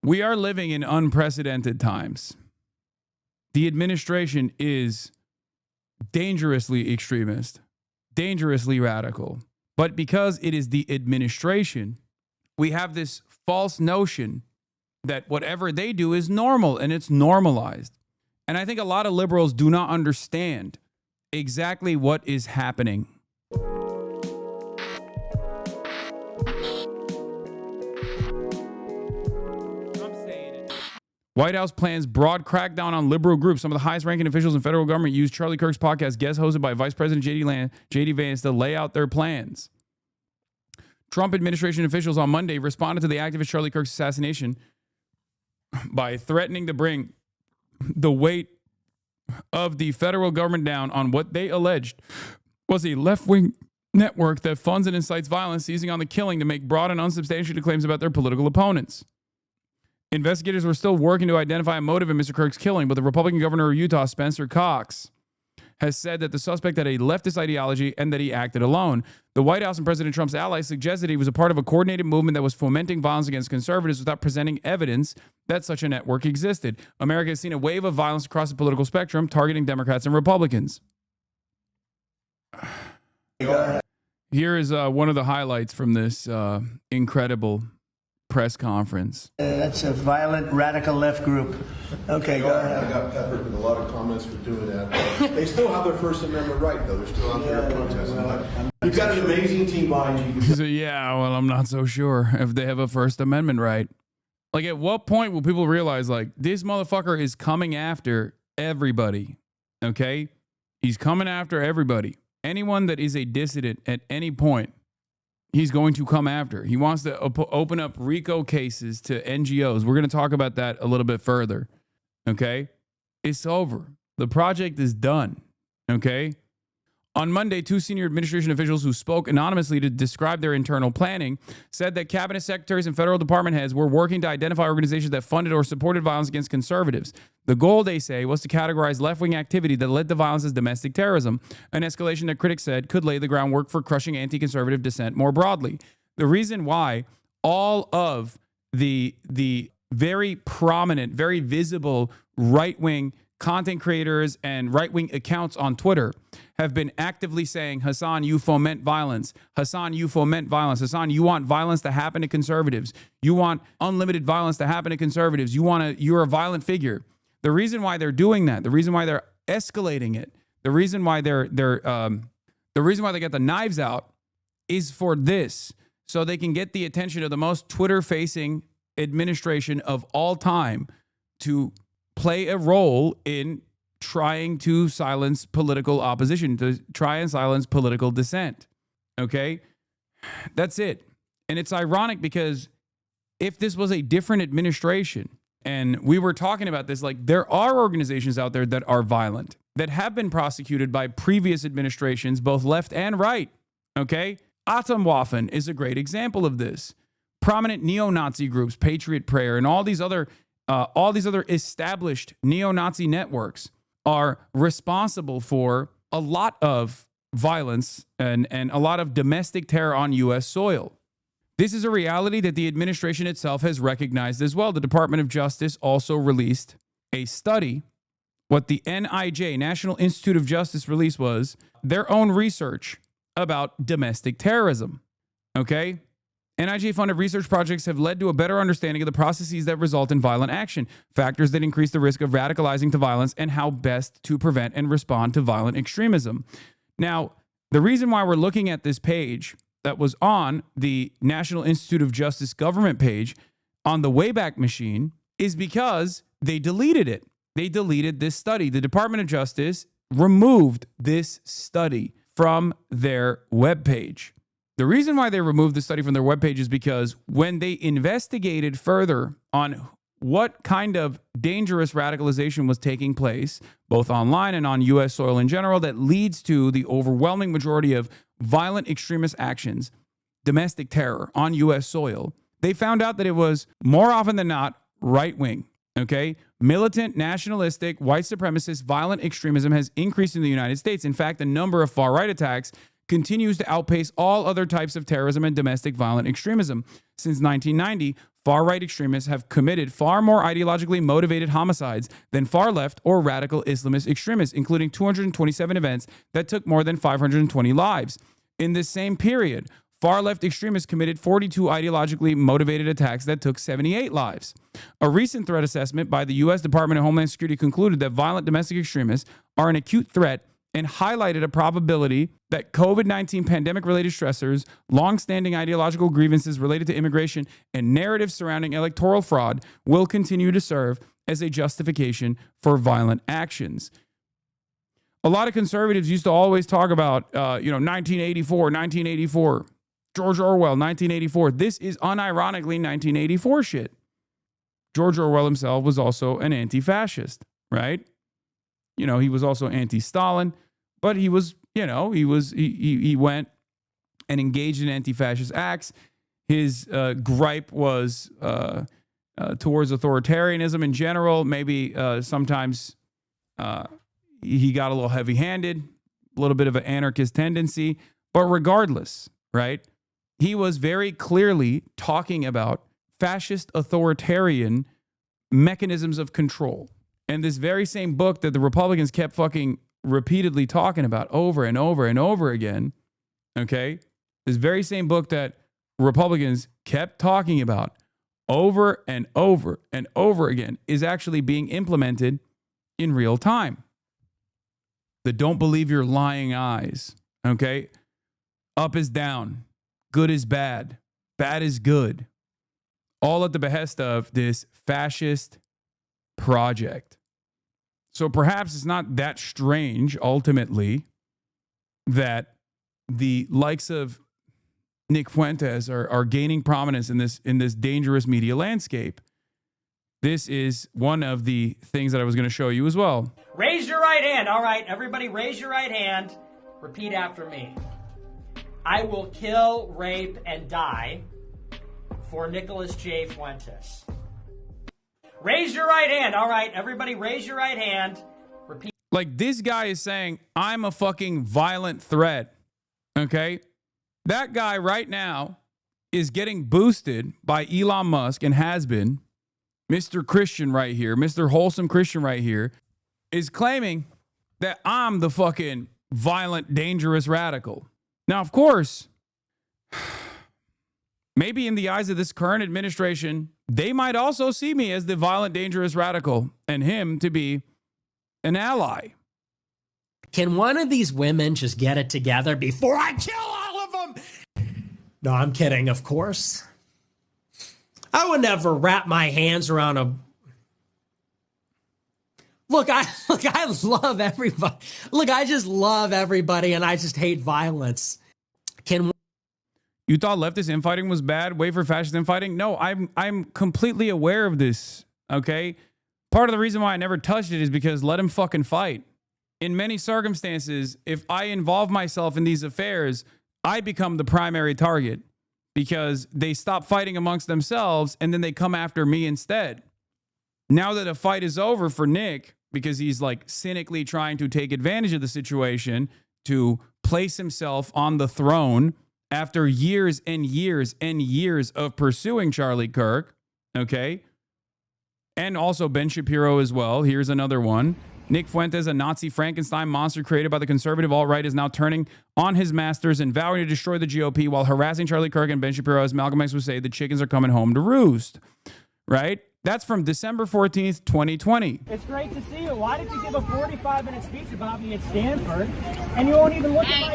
We are living in unprecedented times. The administration is dangerously extremist, dangerously radical. But because it is the administration, we have this false notion that whatever they do is normal and it's normalized. And I think a lot of liberals do not understand exactly what is happening. White House plans broad crackdown on liberal groups. Some of the highest ranking officials in federal government used Charlie Kirk's podcast, guest hosted by Vice President JD Vance, to lay out their plans. Trump administration officials on Monday responded to the activist Charlie Kirk's assassination by threatening to bring the weight of the federal government down on what they alleged was a left-wing network that funds and incites violence, seizing on the killing to make broad and unsubstantiated claims about their political opponents. Investigators were still working to identify a motive in Mr. Kirk's killing, but the Republican governor of Utah, Spencer Cox, has said that the suspect had a leftist ideology and that he acted alone. The White House and President Trump's allies suggested he was a part of a coordinated movement that was fomenting violence against conservatives without presenting evidence that such a network existed. America has seen a wave of violence across the political spectrum, targeting Democrats and Republicans. Here is one of the highlights from this incredible press conference. That's a violent radical left group. Okay, go ahead. I got peppered with a lot of comments for doing that. They still have their First Amendment right, though. They're still out there protesting. You've got an amazing team behind you. So, yeah, well, I'm not so sure if they have a First Amendment right. Like, at what point will people realize, like, this motherfucker is coming after everybody, okay? He's coming after everybody. Anyone that is a dissident at any point, he's going to come after. He wants to open up RICO cases to NGOs. We're going to talk about that a little bit further. Okay? It's over. The project is done. Okay? On Monday, two senior administration officials who spoke anonymously to describe their internal planning said that cabinet secretaries and federal department heads were working to identify organizations that funded or supported violence against conservatives. The goal, they say, was to categorize left-wing activity that led to violence as domestic terrorism, an escalation that critics said could lay the groundwork for crushing anti-conservative dissent more broadly. The reason why all of the very prominent, very visible right-wing content creators and right-wing accounts on Twitter have been actively saying, Hasan, you foment violence. Hasan, you foment violence. Hasan, you want violence to happen to conservatives. You want unlimited violence to happen to conservatives. You're a violent figure. The reason why they're doing that, the reason why they're escalating it, the reason why the reason why they get the knives out is for this, so they can get the attention of the most Twitter-facing administration of all time to play a role in trying to silence political opposition, to try and silence political dissent. Okay? That's it. And it's ironic because if this was a different administration, and we were talking about this, like, there are organizations out there that are violent, that have been prosecuted by previous administrations, both left and right. Okay? Atomwaffen is a great example of this. Prominent neo-Nazi groups, Patriot Prayer, and all these other established neo-Nazi networks are responsible for a lot of violence and a lot of domestic terror on U.S. soil. This is a reality that the administration itself has recognized as well. The Department of Justice also released a study. What the NIJ, National Institute of Justice, released was their own research about domestic terrorism. Okay? NIJ-funded research projects have led to a better understanding of the processes that result in violent action, factors that increase the risk of radicalizing to violence, and how best to prevent and respond to violent extremism. Now, the reason why we're looking at this page that was on the National Institute of Justice government page on the Wayback Machine is because they deleted it. They deleted this study. The Department of Justice removed this study from their webpage. The reason why they removed the study from their webpage is because when they investigated further on what kind of dangerous radicalization was taking place, both online and on U.S. soil in general, that leads to the overwhelming majority of violent extremist actions, domestic terror on U.S. soil, they found out that it was more often than not right-wing. Okay? Militant, nationalistic, white supremacist, violent extremism has increased in the United States. In fact, the number of far-right attacks continues to outpace all other types of terrorism and domestic violent extremism. Since 1990, far-right extremists have committed far more ideologically motivated homicides than far-left or radical Islamist extremists, including 227 events that took more than 520 lives. In this same period, far-left extremists committed 42 ideologically motivated attacks that took 78 lives. A recent threat assessment by the U.S. Department of Homeland Security concluded that violent domestic extremists are an acute threat and highlighted a probability that COVID-19 pandemic-related stressors, long-standing ideological grievances related to immigration, and narratives surrounding electoral fraud will continue to serve as a justification for violent actions. A lot of conservatives used to always talk about, 1984, George Orwell, 1984. This is unironically 1984 shit. George Orwell himself was also an anti-fascist, right? He was also anti-Stalin, but he was, he went and engaged in anti-fascist acts. His gripe was towards authoritarianism in general. Maybe sometimes he got a little heavy-handed, a little bit of an anarchist tendency. But regardless, right, he was very clearly talking about fascist authoritarian mechanisms of control. And this very same book that the Republicans kept fucking repeatedly talking about over and over and over again, okay? This very same book that Republicans kept talking about over and over and over again is actually being implemented in real time. The don't believe your lying eyes, okay? Up is down, good is bad, bad is good. All at the behest of this fascist project. So perhaps it's not that strange, ultimately, that the likes of Nick Fuentes are gaining prominence in this dangerous media landscape. This is one of the things that I was going to show you as well. Raise your right hand. All right, everybody raise your right hand. Repeat after me. I will kill, rape, and die for Nicholas J. Fuentes. Raise your right hand. All right, everybody raise your right hand. Repeat. Like, this guy is saying, I'm a fucking violent threat. Okay? That guy right now is getting boosted by Elon Musk and has been. Mr. Christian right here, Mr. Wholesome Christian right here, is claiming that I'm the fucking violent, dangerous radical. Now, of course, maybe in the eyes of this current administration, they might also see me as the violent, dangerous radical and him to be an ally. Can one of these women just get it together before I kill all of them? No, I'm kidding, of course. I would never wrap my hands around a... Look, I love everybody. Look, I just love everybody and I just hate violence. You thought leftist infighting was bad? Wait for fascist infighting? No, I'm completely aware of this, okay? Part of the reason why I never touched it is because let him fucking fight. In many circumstances, if I involve myself in these affairs, I become the primary target because they stop fighting amongst themselves and then they come after me instead. Now that a fight is over for Nick, because he's like cynically trying to take advantage of the situation to place himself on the throne after years and years and years of pursuing Charlie Kirk, okay? And also Ben Shapiro as well. Here's another one. Nick Fuentes, a Nazi Frankenstein monster created by the conservative alt-right, is now turning on his masters and vowing to destroy the GOP while harassing Charlie Kirk and Ben Shapiro, as Malcolm X would say, the chickens are coming home to roost, right? That's from December 14th, 2020. It's great to see you. Why did you give a 45-minute speech about me at Stanford, and you won't even look at my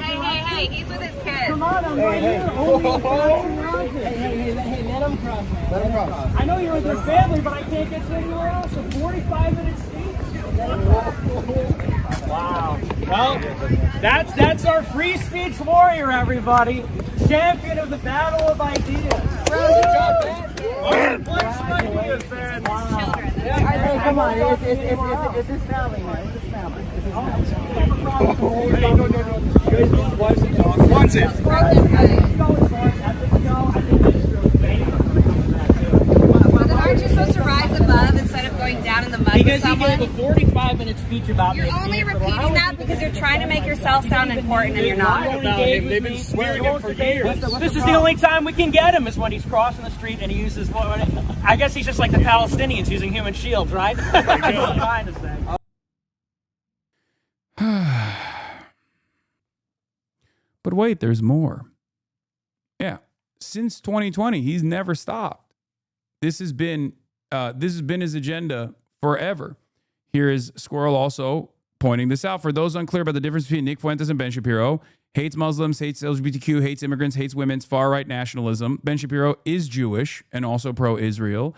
Hey, he's with his kids. Come on, I'm right here. Oh, hey, let him cross, man. Let him cross. I know you're with your family, but I can't get you anywhere else. A 45-minute speech. Wow. Well, that's our free speech warrior, everybody. Champion of the battle of ideas. Good job, man. What's ideas, man? Wow. Hey, come on. It's his family, man. It's his family. It's his family. Hey, no. You guys need to watch the dog. Watch it. Well, then aren't you supposed to rise above instead of going down in the the mud with Because he someone. gave a 45-minute speech about You're me. only repeating that because you're trying to make yourself sound important and you're not. They've been swearing him for years. This is the only time we can get him is when he's crossing the street and he uses, I guess he's just like the Palestinians using human shields, right? That's what I'm trying to say. But wait, there's more. Yeah. Since 2020, he's never stopped. This has been his agenda forever. Here is Squirrel also pointing this out. For those unclear about the difference between Nick Fuentes and Ben Shapiro, hates Muslims, hates LGBTQ, hates immigrants, hates women's far-right nationalism. Ben Shapiro is Jewish and also pro-Israel.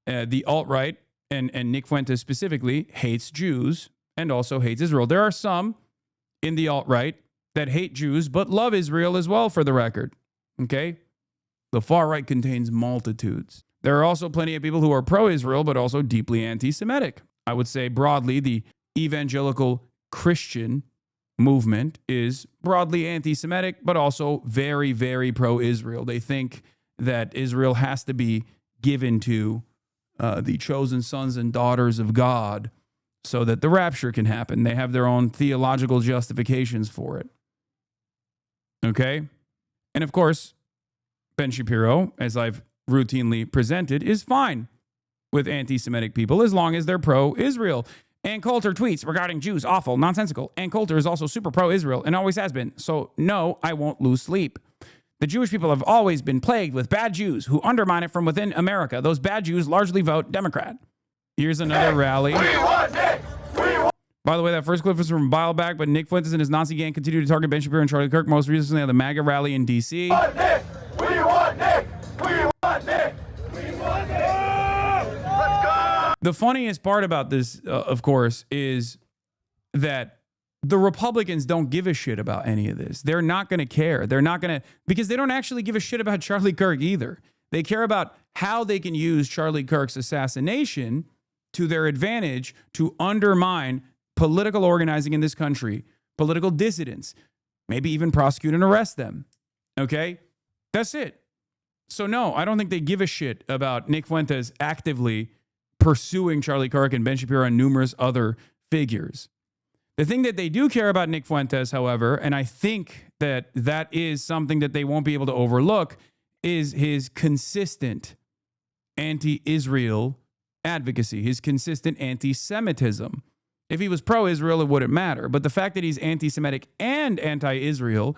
The alt-right, and Nick Fuentes specifically, hates Jews and also hates Israel. There are some in the alt-right that hate Jews but love Israel as well, for the record. Okay? The far-right contains multitudes. There are also plenty of people who are pro-Israel but also deeply anti-Semitic. I would say broadly the evangelical Christian movement is broadly anti-Semitic but also very, very pro-Israel. They think that Israel has to be given to the chosen sons and daughters of God so that the rapture can happen. They have their own theological justifications for it. Okay? And of course, Ben Shapiro, as I've routinely presented, is fine with anti-Semitic people as long as they're pro-Israel. Ann Coulter tweets regarding Jews, awful, nonsensical. Ann Coulter is also super pro-Israel and always has been. So no, I won't lose sleep. The Jewish people have always been plagued with bad Jews who undermine it from within America. Those bad Jews largely vote Democrat. Here's another rally. By the way, that first clip was from a while back, but Nick Fuentes and his Nazi gang continue to target Ben Shapiro and Charlie Kirk, most recently at the MAGA rally in D.C. We want Nick! We want Nick! We want Nick! Let's go! The funniest part about this, of course, is that the Republicans don't give a shit about any of this. They're not going to care. They're not going to, because they don't actually give a shit about Charlie Kirk either. They care about how they can use Charlie Kirk's assassination to their advantage to undermine political organizing in this country, political dissidents, maybe even prosecute and arrest them. Okay? That's it. So no, I don't think they give a shit about Nick Fuentes actively pursuing Charlie Kirk and Ben Shapiro and numerous other figures. The thing that they do care about Nick Fuentes, however, and I think that that is something that they won't be able to overlook, is his consistent anti-Israel advocacy, his consistent anti-Semitism. If he was pro-Israel, it wouldn't matter. But the fact that he's anti-Semitic and anti-Israel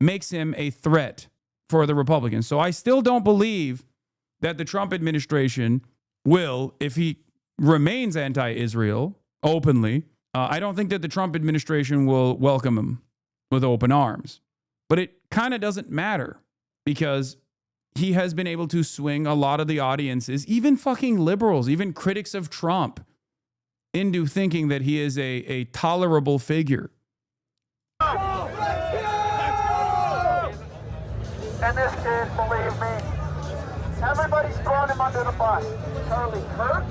makes him a threat for the Republicans. So I still don't believe that the Trump administration will, if he remains anti-Israel openly, I don't think that the Trump administration will welcome him with open arms. But it kind of doesn't matter because he has been able to swing a lot of the audiences, even fucking liberals, even critics of Trump, into thinking that he is a tolerable figure. And this kid, believe me, everybody's throwing him under the bus. Charlie Kirk?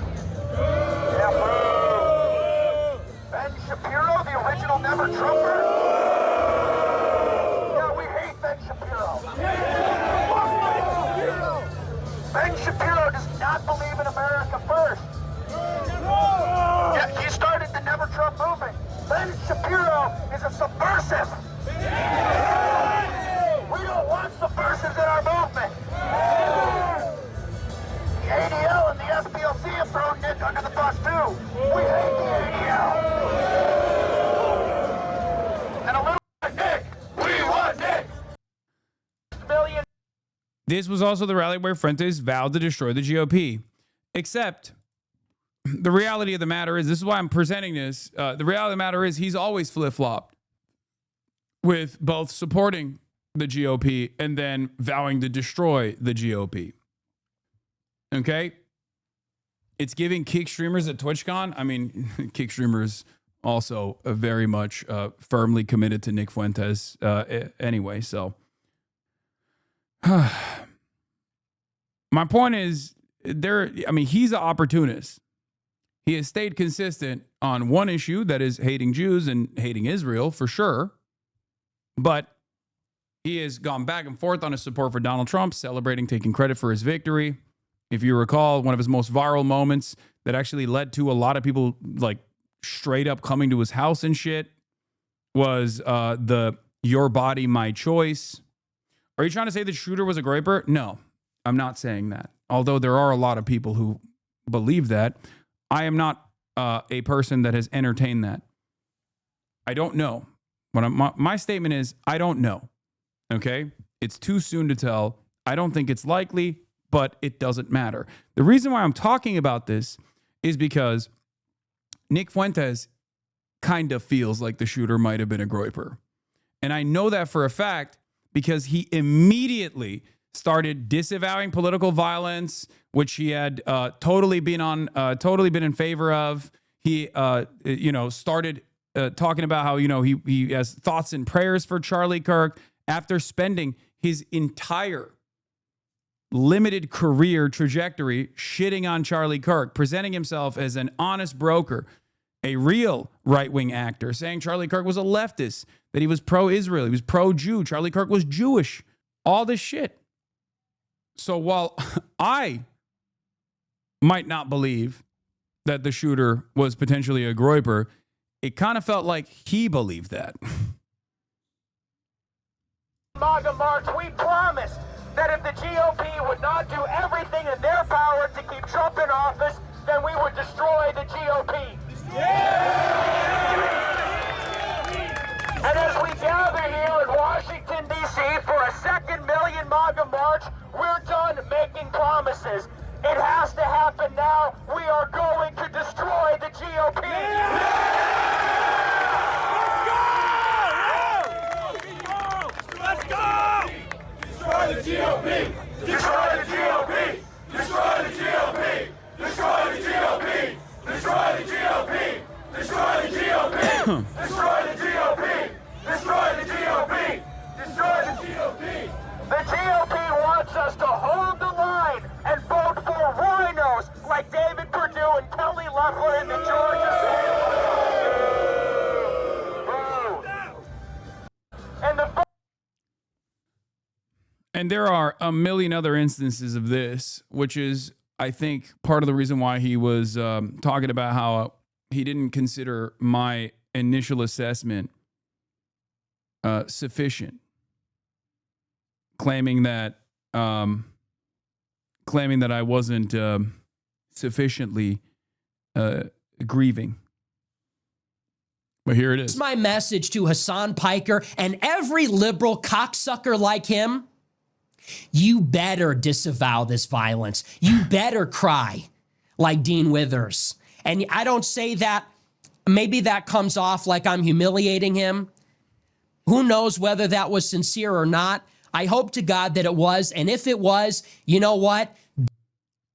Yeah, boo. Ben Shapiro, the original Never Trumper? Yeah, we hate Ben Shapiro. Ben Shapiro does not believe in America first. Yeah, he started the Never Trump movement. Ben Shapiro is a subversive. We don't want subversives in our movement. The ADL and the SPLC have thrown Nick under the bus too. We hate the ADL. And a little Nick. We want Nick. Million. This was also the rally where Fuentes vowed to destroy the GOP. Except the reality of the matter is, this is why I'm presenting this. The reality of the matter is he's always flip-flopped with both supporting the GOP and then vowing to destroy the GOP. Okay? It's giving kick streamers at TwitchCon. I mean, kick streamers also very much firmly committed to Nick Fuentes anyway. So my point is, he's an opportunist. He has stayed consistent on one issue, that is hating Jews and hating Israel for sure. But he has gone back and forth on his support for Donald Trump, celebrating, taking credit for his victory. If you recall, one of his most viral moments that actually led to a lot of people like straight up coming to his house and shit was the "Your Body, My Choice." Are you trying to say the shooter was a graper? No, I'm not saying that. Although there are a lot of people who believe that. I am not a person that has entertained that. I don't know. My statement is, I don't know. Okay? It's too soon to tell. I don't think it's likely, but it doesn't matter. The reason why I'm talking about this is because Nick Fuentes kind of feels like the shooter might have been a groiper. And I know that for a fact because he immediately started disavowing political violence, which he had totally been in favor of. He, started talking about how, he has thoughts and prayers for Charlie Kirk after spending his entire limited career trajectory shitting on Charlie Kirk, presenting himself as an honest broker, a real right-wing actor, saying Charlie Kirk was a leftist, that he was pro-Israel, he was pro-Jew, Charlie Kirk was Jewish, all this shit. So while I might not believe that the shooter was potentially a groiper, it kind of felt like he believed that. MAGA March, we promised that if the GOP would not do everything in their power to keep Trump in office, then we would destroy the GOP. And as we gather here in Washington, D.C. for a second million MAGA March, we're done making promises. It has to happen now. We are going to destroy the GOP. Let's go! Destroy the GOP! Destroy the GOP! Destroy the GOP! Destroy the GOP! Destroy the GOP! Destroy the GOP! Destroy the GOP! Destroy the GOP! Destroy the GOP! The GOP wants us to hold the line and vote for rhinos like David Perdue and Kelly Loeffler in the Georgia Senate. And the And there are a million other instances of this, which is, I think, part of the reason why he was talking about how he didn't consider my initial assessment sufficient, claiming that I wasn't sufficiently grieving. But here it is. My message to Hasan Piker and every liberal cocksucker like him: you better disavow this violence. You better cry like Dean Withers. And I don't say that, maybe that comes off like I'm humiliating him. Who knows whether that was sincere or not? I hope to God that it was. And if it was, you know what?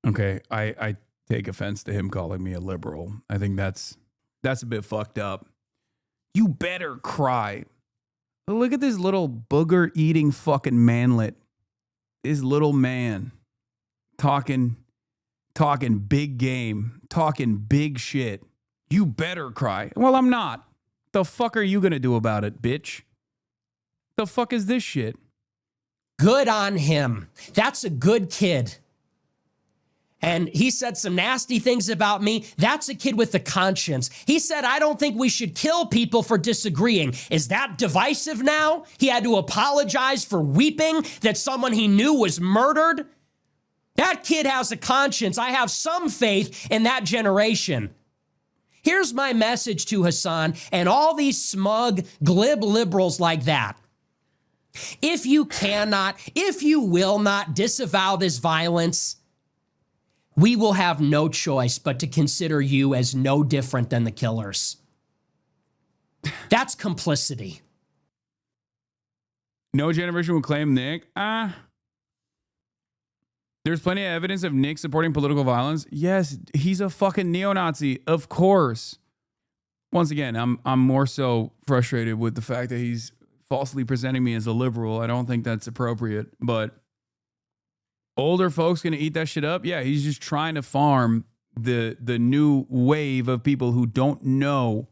Okay, I take offense to him calling me a liberal. I think that's a bit fucked up. You better cry. Look at this little booger-eating fucking manlet. This little man talking big game, talking big shit. You better cry. Well, I'm not. The fuck are you gonna do about it, bitch? The fuck is this shit? Good on him. That's a good kid. And he said some nasty things about me. That's a kid with a conscience. He said, I don't think we should kill people for disagreeing. Is that divisive now? He had to apologize for weeping that someone he knew was murdered. That kid has a conscience. I have some faith in that generation. Here's my message to Hasan and all these smug, glib liberals like that. If you will not disavow this violence, we will have no choice but to consider you as no different than the killers. That's complicity. No generation will claim Nick. There's plenty of evidence of Nick supporting political violence. Yes, he's a fucking neo-Nazi, of course. Once again, I'm more so frustrated with the fact that he's falsely presenting me as a liberal. I don't think that's appropriate, but older folks gonna eat that shit up? Yeah, he's just trying to farm the new wave of people who don't know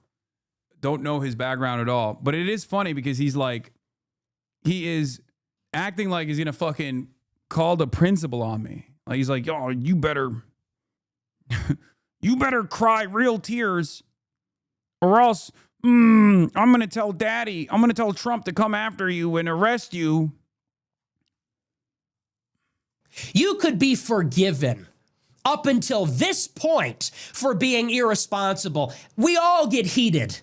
his background at all. But it is funny because he is acting like he's gonna fucking call the principal on me. Like, he's like, oh, you better cry real tears, or else I'm going to tell Daddy, I'm going to tell Trump to come after you and arrest you. You could be forgiven up until this point for being irresponsible. We all get heated.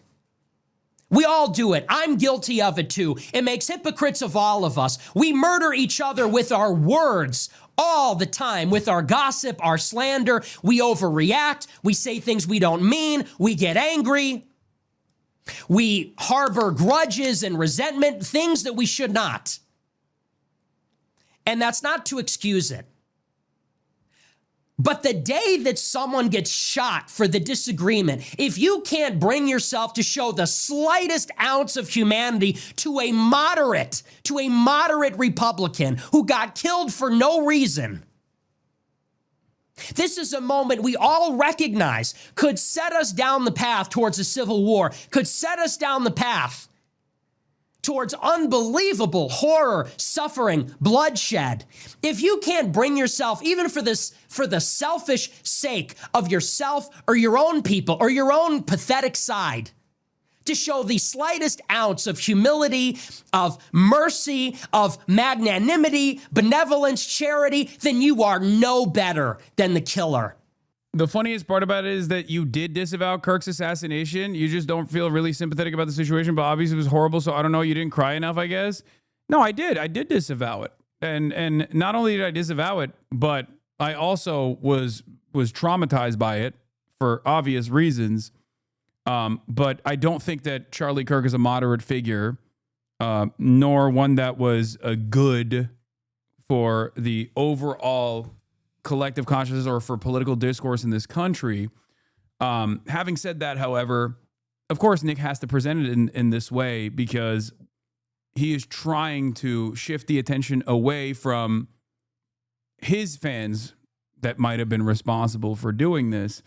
We all do it. I'm guilty of it too. It makes hypocrites of all of us. We murder each other with our words all the time, with our gossip, our slander. We overreact. We say things we don't mean. We get angry. We harbor grudges and resentment, things that we should not. And that's not to excuse it. But the day that someone gets shot for the disagreement, if you can't bring yourself to show the slightest ounce of humanity to a moderate Republican who got killed for no reason, this is a moment we all recognize could set us down the path towards a civil war, could set us down the path towards unbelievable horror, suffering, bloodshed. If you can't bring yourself, even for the selfish sake of yourself or your own people or your own pathetic side, to show the slightest ounce of humility, of mercy, of magnanimity, benevolence, charity, then you are no better than the killer. The funniest part about it is that you did disavow Kirk's assassination. You just don't feel really sympathetic about the situation, but obviously it was horrible, so I don't know, you didn't cry enough, I guess. No, I did. I did disavow it. And not only did I disavow it, but I also was traumatized by it for obvious reasons. But I don't think that Charlie Kirk is a moderate figure, nor one that was good for the overall collective consciousness or for political discourse in this country. Having said that, however, of course, Nick has to present it in this way because he is trying to shift the attention away from his fans that might have been responsible for doing this.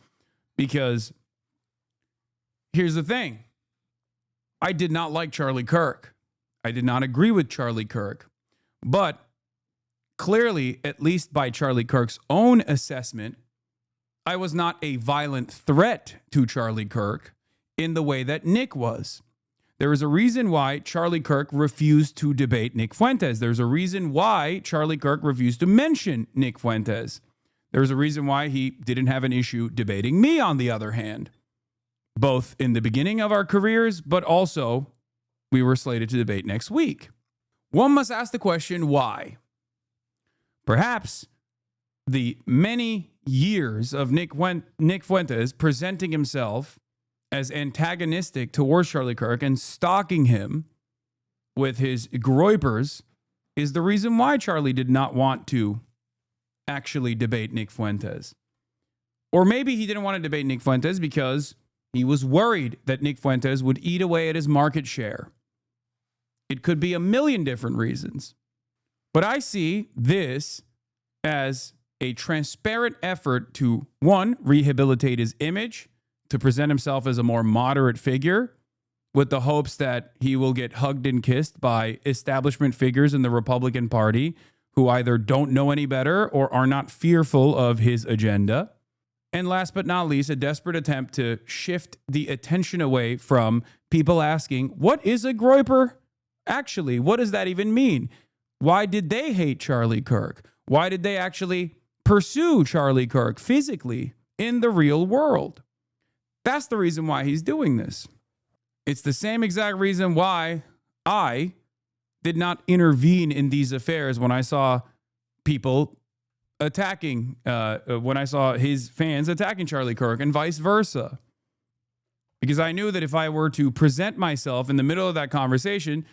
Because here's the thing. I did not like Charlie Kirk. I did not agree with Charlie Kirk. But clearly, at least by Charlie Kirk's own assessment, I was not a violent threat to Charlie Kirk in the way that Nick was. There is a reason why Charlie Kirk refused to debate Nick Fuentes. There's a reason why Charlie Kirk refused to mention Nick Fuentes. There's a reason why he didn't have an issue debating me, on the other hand. Both in the beginning of our careers, but also we were slated to debate next week. One must ask the question, why? Perhaps the many years of Nick Fuentes presenting himself as antagonistic towards Charlie Kirk and stalking him with his groypers is the reason why Charlie did not want to actually debate Nick Fuentes. Or maybe he didn't want to debate Nick Fuentes because he was worried that Nick Fuentes would eat away at his market share. It could be a million different reasons. But I see this as a transparent effort to, one, rehabilitate his image, to present himself as a more moderate figure, with the hopes that he will get hugged and kissed by establishment figures in the Republican Party who either don't know any better or are not fearful of his agenda. And last but not least, a desperate attempt to shift the attention away from people asking, what is a groyper? Actually, what does that even mean? Why did they hate Charlie Kirk? Why did they actually pursue Charlie Kirk physically in the real world? That's the reason why he's doing this. It's the same exact reason why I did not intervene in these affairs when I saw people attacking, when I saw his fans attacking Charlie Kirk and vice versa. Because I knew that if I were to present myself in the middle of that conversation,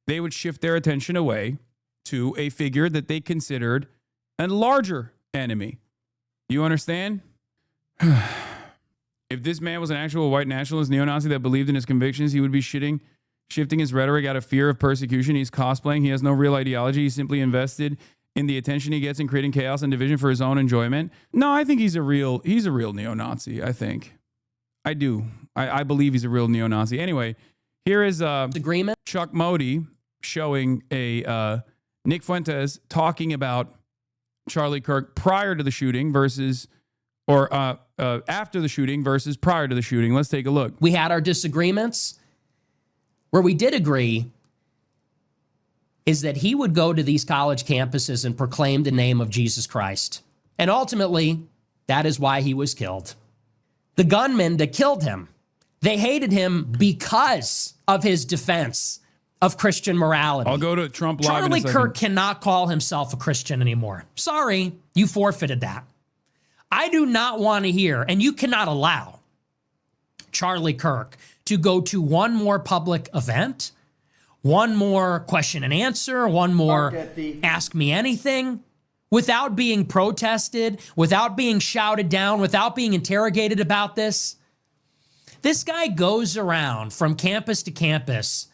they would shift their attention away to a figure that they considered a larger enemy. You understand? If this man was an actual white nationalist neo-Nazi that believed in his convictions, he would be shifting his rhetoric out of fear of persecution. He's cosplaying. He has no real ideology. He's simply invested in the attention he gets in creating chaos and division for his own enjoyment. No, I think he's a real neo-Nazi, I think. I do. I believe he's a real neo-Nazi. Anyway, here is agreement. Chuck Modi showing a Nick Fuentes talking about Charlie Kirk prior to the shooting versus, or after the shooting versus prior to the shooting. Let's take a look. We had our disagreements. Where we did agree is that he would go to these college campuses and proclaim the name of Jesus Christ. And ultimately, that is why he was killed. The gunmen that killed him, they hated him because of his defense of Christian morality. I'll go to Trump live Charlie in a second. Kirk cannot call himself a Christian anymore. Sorry, you forfeited that. I do not want to hear, and you cannot allow Charlie Kirk to go to one more public event, one more question and answer, one more ask me anything, without being protested, without being shouted down, without being interrogated about this. This guy goes around from campus to campus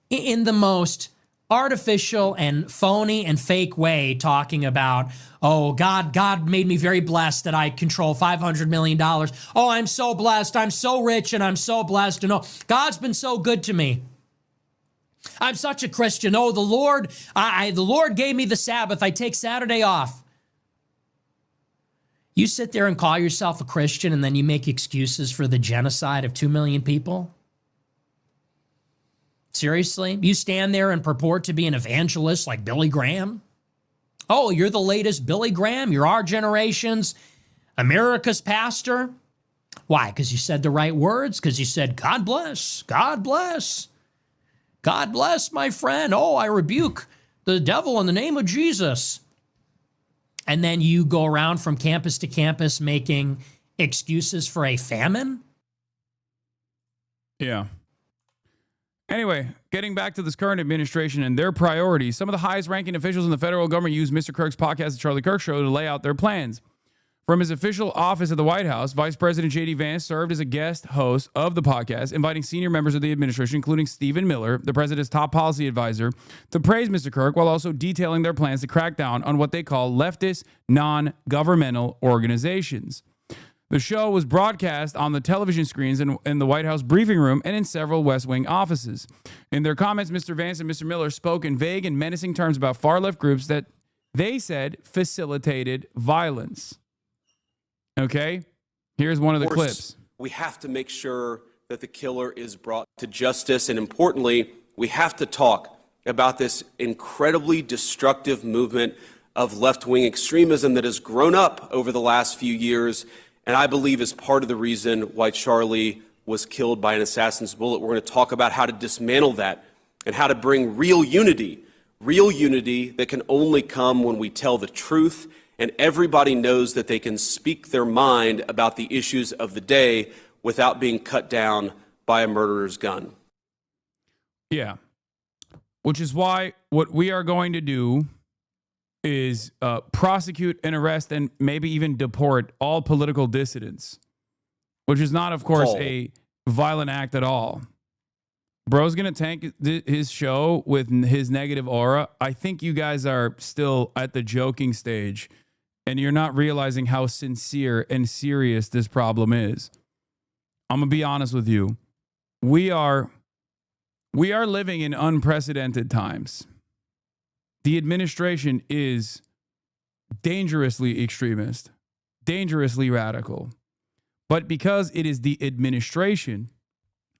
in the most artificial and phony and fake way, talking about, oh, God made me very blessed that I control $500 million. Oh, I'm so blessed. I'm so rich and I'm so blessed. And oh, God's been so good to me. I'm such a Christian. Oh, the Lord gave me the Sabbath. I take Saturday off. You sit there and call yourself a Christian and then you make excuses for the genocide of 2 million people? Seriously? You stand there and purport to be an evangelist like Billy Graham? Oh, you're the latest Billy Graham? You're our generation's America's pastor? Why? Because you said the right words? Because you said, God bless, God bless. God bless, my friend. Oh, I rebuke the devil in the name of Jesus. And then you go around from campus to campus making excuses for a famine? Yeah. Anyway, getting back to this current administration and their priorities, some of the highest ranking officials in the federal government use Mr. Kirk's podcast, The Charlie Kirk Show, to lay out their plans. From his official office at the White House, Vice President JD Vance served as a guest host of the podcast, inviting senior members of the administration, including Stephen Miller, the president's top policy advisor, to praise Mr. Kirk while also detailing their plans to crack down on what they call leftist non-governmental organizations. The show was broadcast on the television screens in the White House briefing room and in several West Wing offices. In their comments, Mr. Vance and Mr. Miller spoke in vague and menacing terms about far-left groups that they said facilitated violence. Okay, here's one of the clips. We have to make sure that the killer is brought to justice. And importantly, we have to talk about this incredibly destructive movement of left-wing extremism that has grown up over the last few years. And I believe is part of the reason why Charlie was killed by an assassin's bullet. We're going to talk about how to dismantle that and how to bring real unity that can only come when we tell the truth and everybody knows that they can speak their mind about the issues of the day without being cut down by a murderer's gun. Yeah. Which is why what we are going to do is prosecute and arrest and maybe even deport all political dissidents, which is not, of course, a violent act at all. Bro's going to tank his show with his negative aura. I think you guys are still at the joking stage, and you're not realizing how sincere and serious this problem is. I'm going to be honest with you. We are living in unprecedented times. The administration is dangerously extremist, dangerously radical. But because it is the administration,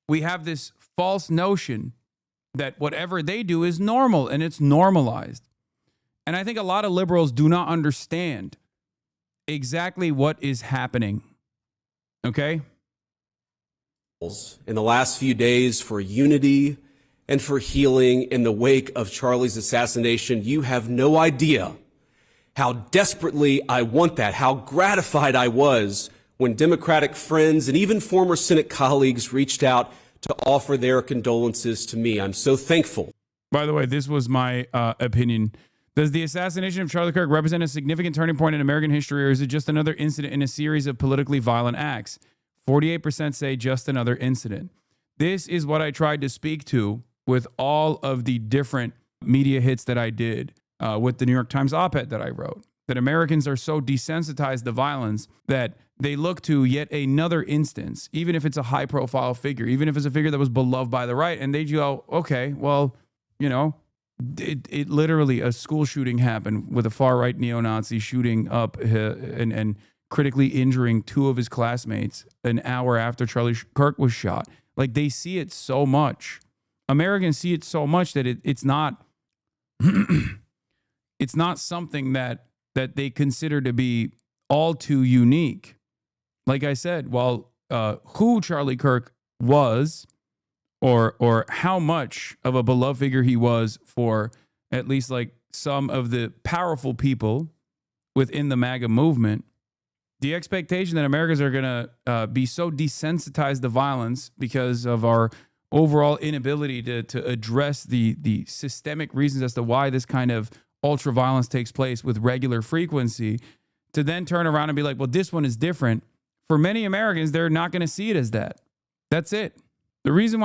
we have this false notion that whatever they do is normal and it's normalized. And I think a lot of liberals do not understand exactly what is happening. Okay? In the last few days for unity and for healing in the wake of Charlie's assassination, you have no idea how desperately I want that, how gratified I was when Democratic friends and even former Senate colleagues reached out to offer their condolences to me. I'm so thankful. By the way, this was my opinion. Does the assassination of Charlie Kirk represent a significant turning point in American history, or is it just another incident in a series of politically violent acts? 48% say just another incident. This is what I tried to speak to with all of the different media hits that I did with the New York Times op-ed that I wrote, that Americans are so desensitized to violence that they look to yet another instance, even if it's a high-profile figure, even if it's a figure that was beloved by the right, and they go, okay, well, you know, it literally, a school shooting happened with a far-right neo-Nazi shooting up and critically injuring 2 of his classmates an hour after Charlie Kirk was shot. Like, they see it so much. Americans see it so much that it's not it's not something that they consider to be all too unique. Like I said, while who Charlie Kirk was, or how much of a beloved figure he was for at least like some of the powerful people within the MAGA movement, the expectation that Americans are going to be so desensitized to violence because of our overall inability to address the systemic reasons as to why this kind of ultra violence takes place with regular frequency, to then turn around and be like, well, this one is different. For many Americans, they're not going to see it as that. That's it. The reason,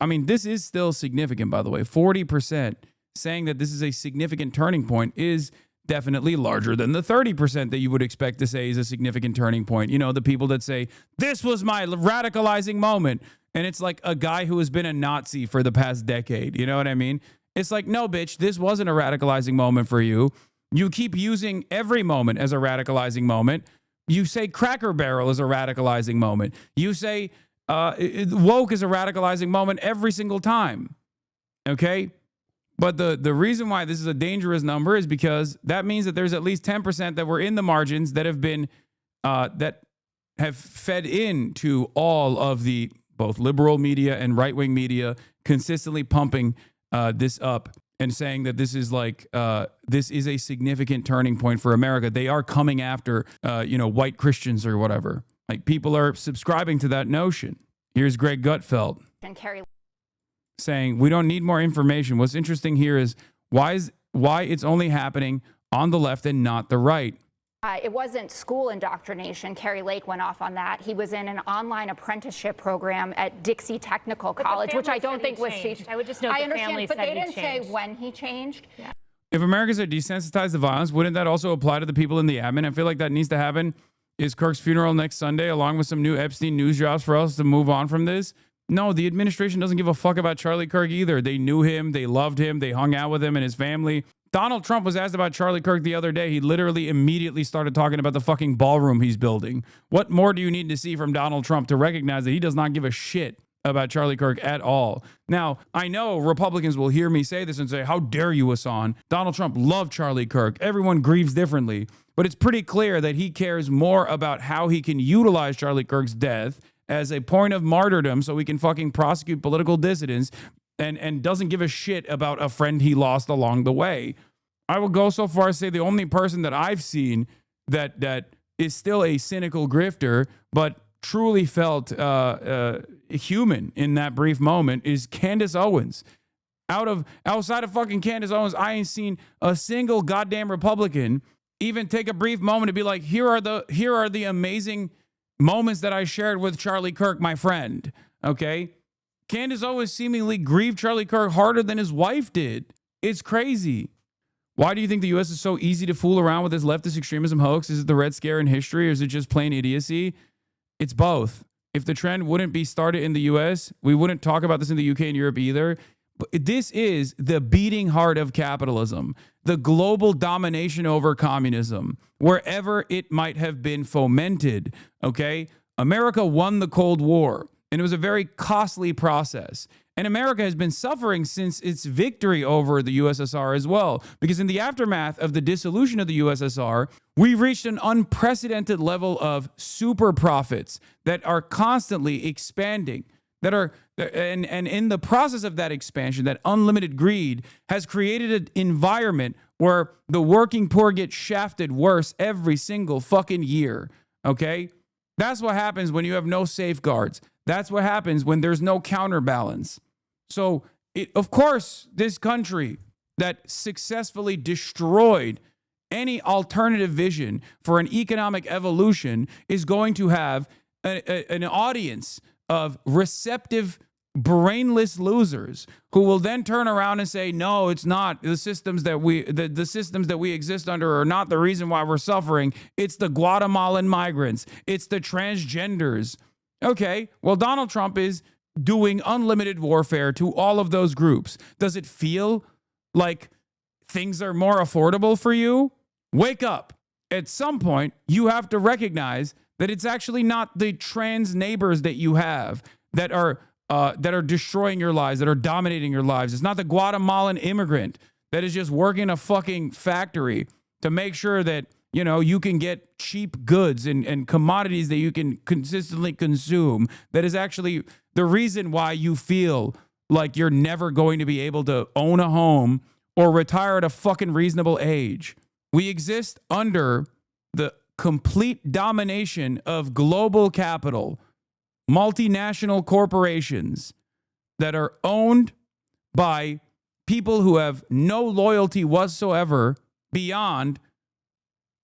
I mean, this is still significant, by the way. 40% saying that this is a significant turning point is definitely larger than the 30% that you would expect to say is a significant turning point. You know, the people that say, this was my radicalizing moment. And it's like a guy who has been a Nazi for the past decade. You know what I mean? It's like, no, bitch, this wasn't a radicalizing moment for you. You keep using every moment as a radicalizing moment. You say Cracker Barrel is a radicalizing moment. You say woke is a radicalizing moment every single time. Okay? But the reason why this is a dangerous number is because that means that there's at least 10% that were in the margins that have been, that have fed into all of the both liberal media and right-wing media consistently pumping this up and saying that this is like, this is a significant turning point for America. They are coming after, white Christians or whatever. Like, people are subscribing to that notion. Here's Greg Gutfeld saying, we don't need more information. What's interesting here is why it's only happening on the left and not the right. It wasn't school indoctrination. Kerry Lake went off on that. He was in an online apprenticeship program at Dixie Technical College, which I don't think was changed. I would just note I the understand, family but said they he didn't say changed. when he changed. Yeah. If Americans are desensitized to violence, wouldn't that also apply to the people in the admin? I feel like that needs to happen. Is Kirk's funeral next Sunday, along with some new Epstein news jobs for us to move on from this? No, the administration doesn't give a fuck about Charlie Kirk either. They knew him. They loved him. They hung out with him and his family. Donald Trump was asked about Charlie Kirk the other day. He literally immediately started talking about the fucking ballroom he's building. What more do you need to see from Donald Trump to recognize that he does not give a shit about Charlie Kirk at all? Now, I know Republicans will hear me say this and say, how dare you, Hasan? Donald Trump loved Charlie Kirk. Everyone grieves differently. But it's pretty clear that he cares more about how he can utilize Charlie Kirk's death as a point of martyrdom so he can fucking prosecute political dissidents and doesn't give a shit about a friend he lost along the way. I will go so far as to say the only person that I've seen that is still a cynical grifter, but truly felt human in that brief moment is Candace Owens. Outside of fucking Candace Owens, I ain't seen a single goddamn Republican even take a brief moment to be like, here are the amazing moments that I shared with Charlie Kirk, my friend. Okay? Candace Owens seemingly grieved Charlie Kirk harder than his wife did. It's crazy. Why do you think the U.S. is so easy to fool around with this leftist extremism hoax? Is it the Red Scare in history, or is it just plain idiocy? It's both. If the trend wouldn't be started in the U.S., we wouldn't talk about this in the UK and Europe either. But this is the beating heart of capitalism, the global domination over communism, wherever it might have been fomented, okay? America won the Cold War, and it was a very costly process. And America has been suffering since its victory over the USSR as well, because in the aftermath of the dissolution of the USSR, we reached an unprecedented level of super profits that are constantly expanding, and in the process of that expansion, that unlimited greed has created an environment where the working poor get shafted worse every single fucking year, okay? That's what happens when you have no safeguards. That's what happens when there's no counterbalance. So, of course, this country that successfully destroyed any alternative vision for an economic evolution is going to have an audience of receptive, brainless losers who will then turn around and say, no, it's not. The systems that we exist under are not the reason why we're suffering. It's the Guatemalan migrants. It's the transgenders. Okay, well, Donald Trump is doing unlimited warfare to all of those groups? Does it feel like things are more affordable for you? Wake up. At some point, you have to recognize that it's actually not the trans neighbors that you have that are destroying your lives, that are dominating your lives. It's not the Guatemalan immigrant that is just working in a fucking factory to make sure that, you know, you can get cheap goods and commodities that you can consistently consume. That is actually the reason why you feel like you're never going to be able to own a home or retire at a fucking reasonable age. We exist under the complete domination of global capital, multinational corporations that are owned by people who have no loyalty whatsoever beyond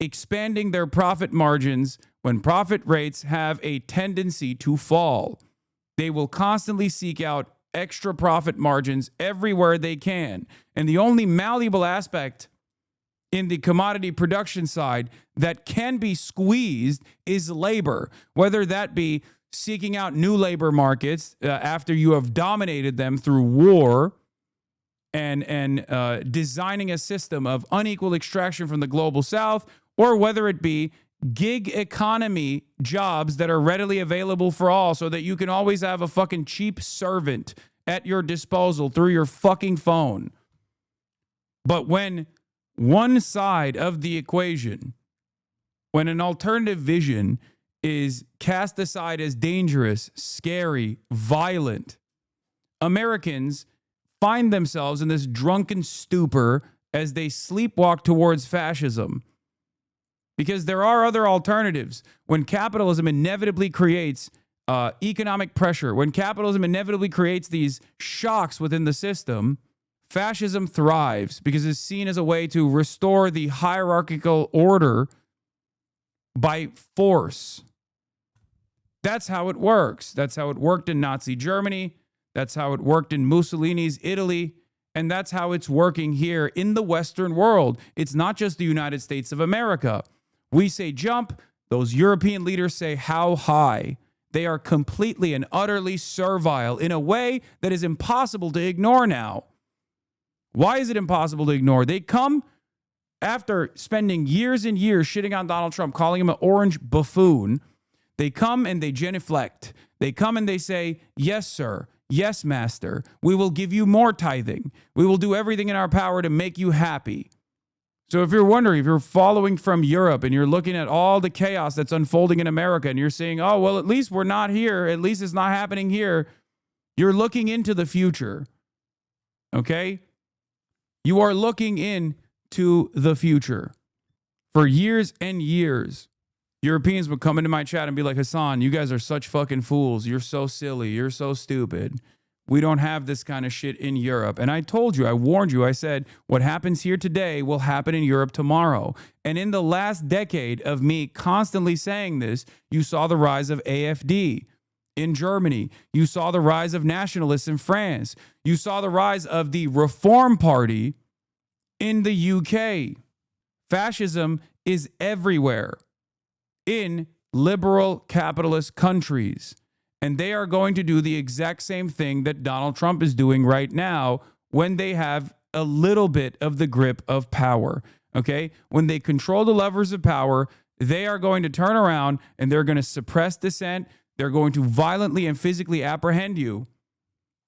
expanding their profit margins when profit rates have a tendency to fall. They will constantly seek out extra profit margins everywhere they can. And the only malleable aspect in the commodity production side that can be squeezed is labor, whether that be seeking out new labor markets after you have dominated them through war and designing a system of unequal extraction from the global south, or whether it be gig economy jobs that are readily available for all so that you can always have a fucking cheap servant at your disposal through your fucking phone. But when one side of the equation, when an alternative vision is cast aside as dangerous, scary, violent, Americans find themselves in this drunken stupor as they sleepwalk towards fascism. Because there are other alternatives. When capitalism inevitably creates economic pressure, when capitalism inevitably creates these shocks within the system, fascism thrives because it's seen as a way to restore the hierarchical order by force. That's how it works. That's how it worked in Nazi Germany. That's how it worked in Mussolini's Italy. And that's how it's working here in the Western world. It's not just the United States of America. We say jump. Those European leaders say how high. They are completely and utterly servile in a way that is impossible to ignore now. Why is it impossible to ignore? They come after spending years and years shitting on Donald Trump, calling him an orange buffoon. They come and they genuflect. They come and they say, yes, sir. Yes, master. We will give you more tithing. We will do everything in our power to make you happy. So if you're wondering, if you're following from Europe and you're looking at all the chaos that's unfolding in America and you're saying, oh, well, at least we're not here. At least it's not happening here. You're looking into the future. Okay? You are looking into the future. For years and years, Europeans would come into my chat and be like, Hasan, you guys are such fucking fools. You're so silly. You're so stupid. We don't have this kind of shit in Europe. And I told you, I warned you, I said, what happens here today will happen in Europe tomorrow. And in the last decade of me constantly saying this, you saw the rise of AfD in Germany. You saw the rise of nationalists in France. You saw the rise of the Reform Party in the UK. Fascism is everywhere in liberal capitalist countries. And they are going to do the exact same thing that Donald Trump is doing right now when they have a little bit of the grip of power. Okay? When they control the levers of power, they are going to turn around and they're going to suppress dissent. They're going to violently and physically apprehend you.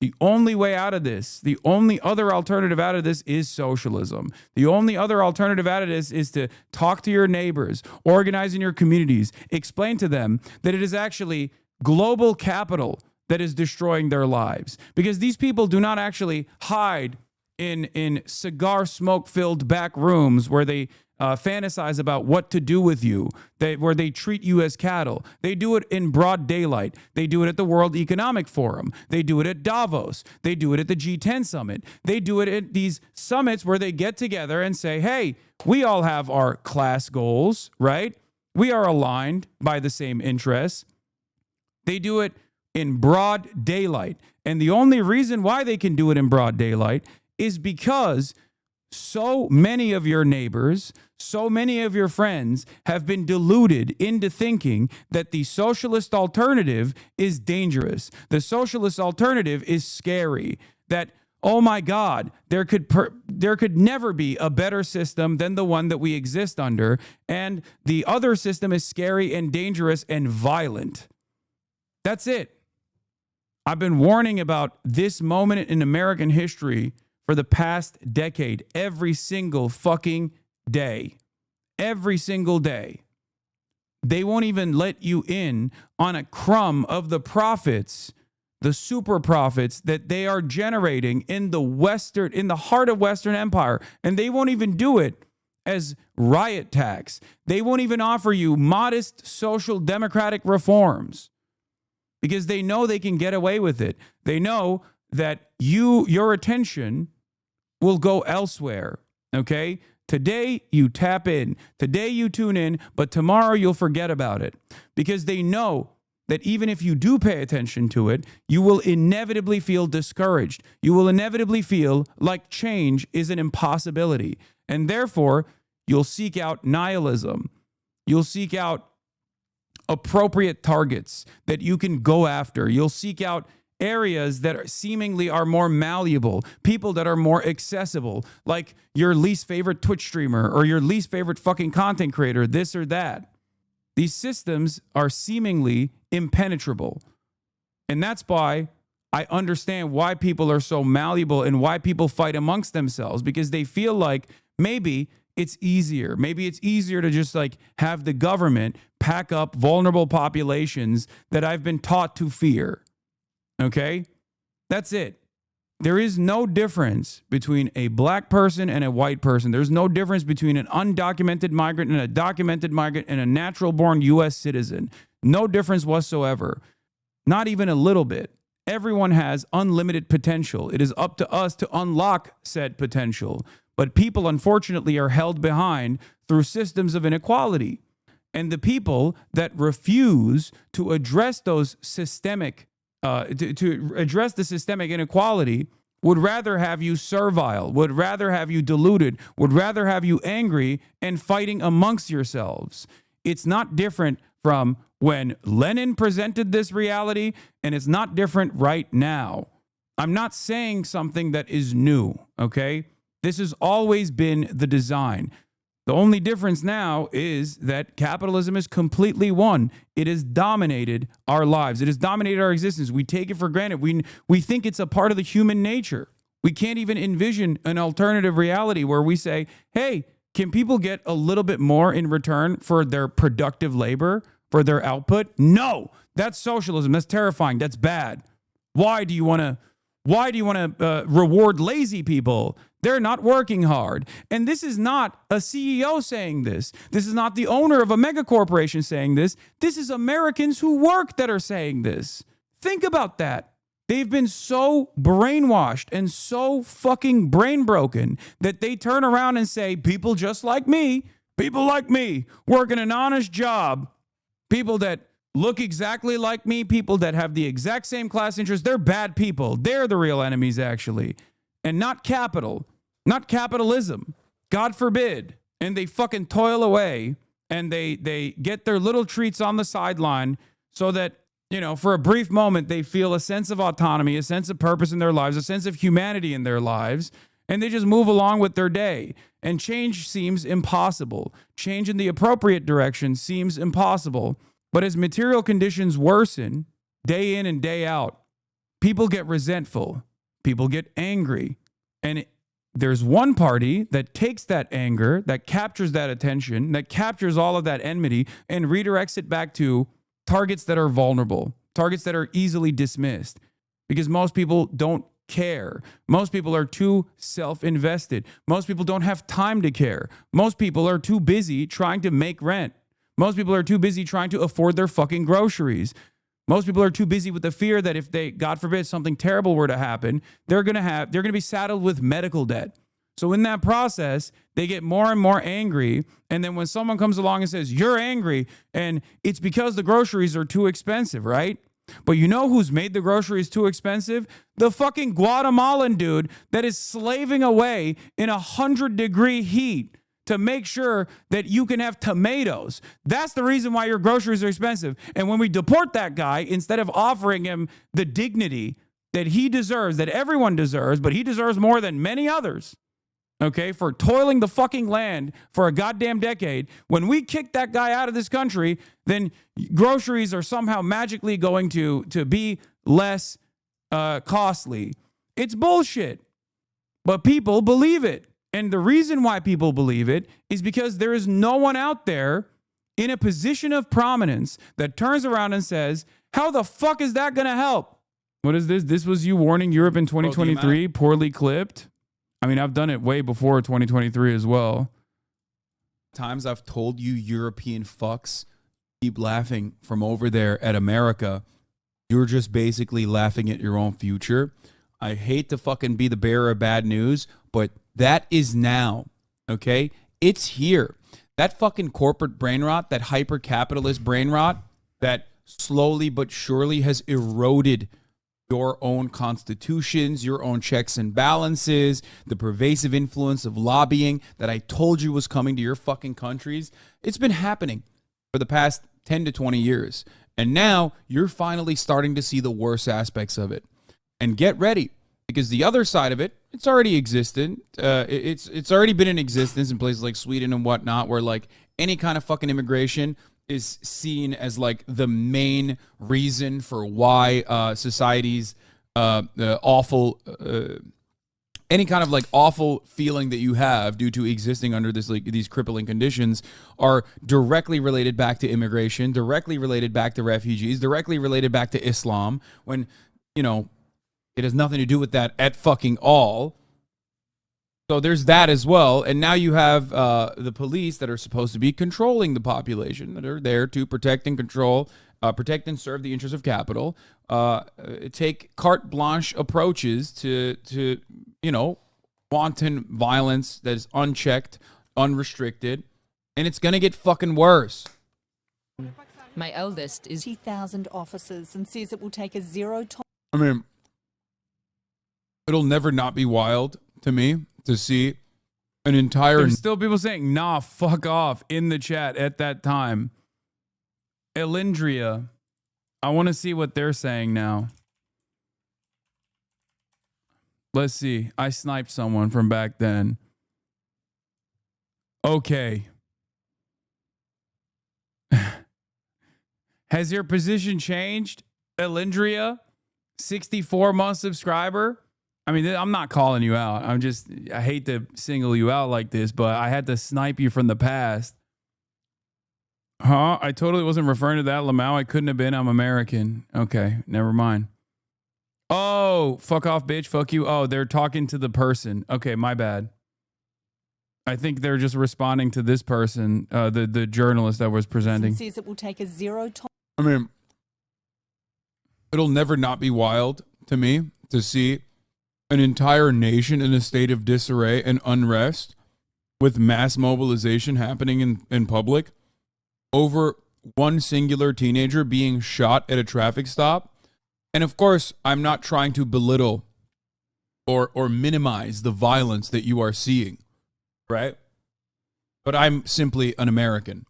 The only way out of this, the only other alternative out of this is socialism. The only other alternative out of this is to talk to your neighbors, organize in your communities, explain to them that it is actually global capital that is destroying their lives. Because these people do not actually hide in cigar smoke-filled back rooms where they fantasize about what to do with you, where they treat you as cattle. They do it in broad daylight. They do it at the World Economic Forum. They do it at Davos. They do it at the G10 summit. They do it at these summits where they get together and say, hey, we all have our class goals, right? We are aligned by the same interests. They do it in broad daylight. And the only reason why they can do it in broad daylight is because so many of your neighbors, so many of your friends have been deluded into thinking that the socialist alternative is dangerous. The socialist alternative is scary. That, oh my God, there could never be a better system than the one that we exist under. And the other system is scary and dangerous and violent. That's it. I've been warning about this moment in American history for the past decade, every single fucking day. Every single day. They won't even let you in on a crumb of the profits, the super profits that they are generating in the heart of Western Empire. And they won't even do it as riot tax. They won't even offer you modest social democratic reforms because they know they can get away with it. They know that your attention will go elsewhere, okay? Today, you tap in. Today, you tune in, but tomorrow, you'll forget about it because they know that even if you do pay attention to it, you will inevitably feel discouraged. You will inevitably feel like change is an impossibility. And therefore, you'll seek out nihilism. You'll seek out appropriate targets that you can go after. You'll seek out areas that seemingly are more malleable, people that are more accessible, like your least favorite Twitch streamer or your least favorite fucking content creator, this or that. These systems are seemingly impenetrable. And that's why I understand why people are so malleable and why people fight amongst themselves, because they feel like maybe it's easier. Maybe it's easier to just like have the government pack up vulnerable populations that I've been taught to fear. Okay? That's it. There is no difference between a black person and a white person. There's no difference between an undocumented migrant and a documented migrant and a natural-born U.S. citizen. No difference whatsoever. Not even a little bit. Everyone has unlimited potential. It is up to us to unlock said potential. But people, unfortunately, are held behind through systems of inequality. And the people that refuse to address those systemic to address the systemic inequality would rather have you servile, would rather have you deluded, would rather have you angry and fighting amongst yourselves. It's not different from when Lenin presented this reality, and it's not different right now. I'm not saying something that is new, okay? This has always been the design. The only difference now is that capitalism is completely won. It has dominated our lives. It has dominated our existence. We take it for granted. We think it's a part of the human nature. We can't even envision an alternative reality where we say, hey, can people get a little bit more in return for their productive labor, for their output? No, that's socialism. That's terrifying. That's bad. Why do you want to reward lazy people? They're not working hard. And this is not a CEO saying this. This is not the owner of a mega corporation saying this. This is Americans who work that are saying this. Think about that. They've been so brainwashed and so fucking brain broken that they turn around and say, people just like me, working an honest job, people that look exactly like me, people that have the exact same class interests, they're bad people. They're the real enemies, actually. And not capital, not capitalism. God forbid. And they fucking toil away and they get their little treats on the sideline so that, you know, for a brief moment, they feel a sense of autonomy, a sense of purpose in their lives, a sense of humanity in their lives, and they just move along with their day. And change seems impossible. Change in the appropriate direction seems impossible. But as material conditions worsen day in and day out, people get resentful. People get angry. And there's one party that takes that anger, that captures that attention, that captures all of that enmity and redirects it back to targets that are vulnerable, targets that are easily dismissed, because most people don't care. Most people are too self-invested. Most people don't have time to care. Most people are too busy trying to make rent. Most people are too busy trying to afford their fucking groceries. Most people are too busy with the fear that if they, God forbid, something terrible were to happen, they're going to be saddled with medical debt. So in that process, they get more and more angry. And then when someone comes along and says, you're angry, and it's because the groceries are too expensive, right? But you know who's made the groceries too expensive? The fucking Guatemalan dude that is slaving away in 100-degree heat to make sure that you can have tomatoes. That's the reason why your groceries are expensive. And when we deport that guy, instead of offering him the dignity that he deserves, that everyone deserves, but he deserves more than many others, okay, for toiling the fucking land for a goddamn decade. When we kick that guy out of this country, then groceries are somehow magically going to be less costly. It's bullshit. But people believe it. And the reason why people believe it is because there is no one out there in a position of prominence that turns around and says, how the fuck is that going to help? What is this? This was you warning Europe in 2023, poorly clipped? I mean, I've done it way before 2023 as well. Times I've told you European fucks keep laughing from over there at America. You're just basically laughing at your own future. I hate to fucking be the bearer of bad news, but that is now, okay? It's here. That fucking corporate brain rot, that hyper-capitalist brain rot that slowly but surely has eroded your own constitutions, your own checks and balances, the pervasive influence of lobbying that I told you was coming to your fucking countries. It's been happening for the past 10 to 20 years. And now you're finally starting to see the worst aspects of it. And get ready, because the other side of it, it's already existed. It's already been in existence in places like Sweden and whatnot, where like any kind of fucking immigration is seen as like the main reason for why society's awful, any kind of like awful feeling that you have due to existing under this like these crippling conditions are directly related back to immigration, directly related back to refugees, directly related back to Islam, when, you know, it has nothing to do with that at fucking all. So there's that as well. And now you have the police that are supposed to be controlling the population, that are there to protect and control, protect and serve the interests of capital, take carte blanche approaches to you know, wanton violence that is unchecked, unrestricted, and it's going to get fucking worse. My eldest is 20,000 officers and says it will take a zero tolerance. I mean, it'll never not be wild to me to see an entire... There's still people saying, nah, fuck off in the chat at that time. Elindria. I want to see what they're saying now. Let's see. I sniped someone from back then. Okay. Has your position changed? Elindria, 64-month subscriber. I mean, I'm not calling you out. I hate to single you out like this, but I had to snipe you from the past. Huh? I totally wasn't referring to that, Lamau. I couldn't have been. I'm American. Okay, never mind. Oh, fuck off, bitch. Fuck you. Oh, they're talking to the person. Okay, my bad. I think they're just responding to this person, the journalist that was presenting. Says it will take a zero tolerance. I mean, it'll never not be wild to me to see an entire nation in a state of disarray and unrest with mass mobilization happening in public over one singular teenager being shot at a traffic stop. And of course, I'm not trying to belittle or minimize the violence that you are seeing, right? But I'm simply an American.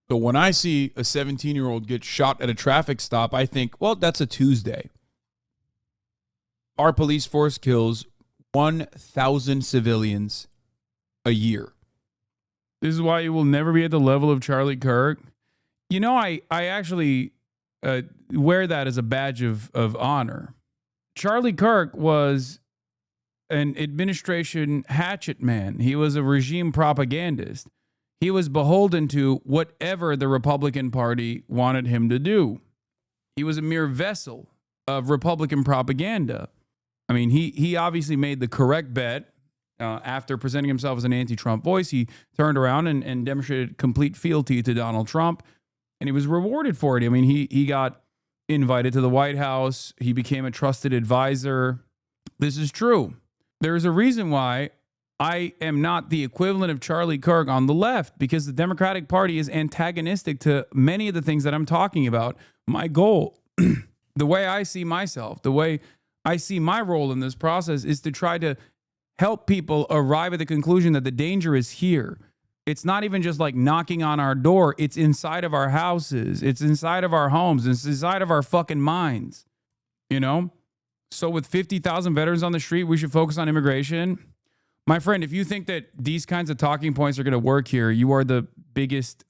So when I see a 17-year-old get shot at a traffic stop, I think, well, that's a Tuesday. Our police force kills 1,000 civilians a year. This is why you will never be at the level of Charlie Kirk. You know, I actually wear that as a badge of honor. Charlie Kirk was an administration hatchet man. He was a regime propagandist. He was beholden to whatever the Republican Party wanted him to do. He was a mere vessel of Republican propaganda. I mean, he obviously made the correct bet. After presenting himself as an anti-Trump voice, he turned around and demonstrated complete fealty to Donald Trump, and he was rewarded for it. I mean, he got invited to the White House. He became a trusted advisor. This is true. There's a reason why I am not the equivalent of Charlie Kirk on the left, because the Democratic Party is antagonistic to many of the things that I'm talking about. My goal, the way I see myself, the way I see my role in this process is to try to help people arrive at the conclusion that the danger is here. It's not even just like knocking on our door. It's inside of our houses. It's inside of our homes. It's inside of our fucking minds, you know? So with 50,000 veterans on the street, we should focus on immigration. My friend, if you think that these kinds of talking points are going to work here, you are the biggest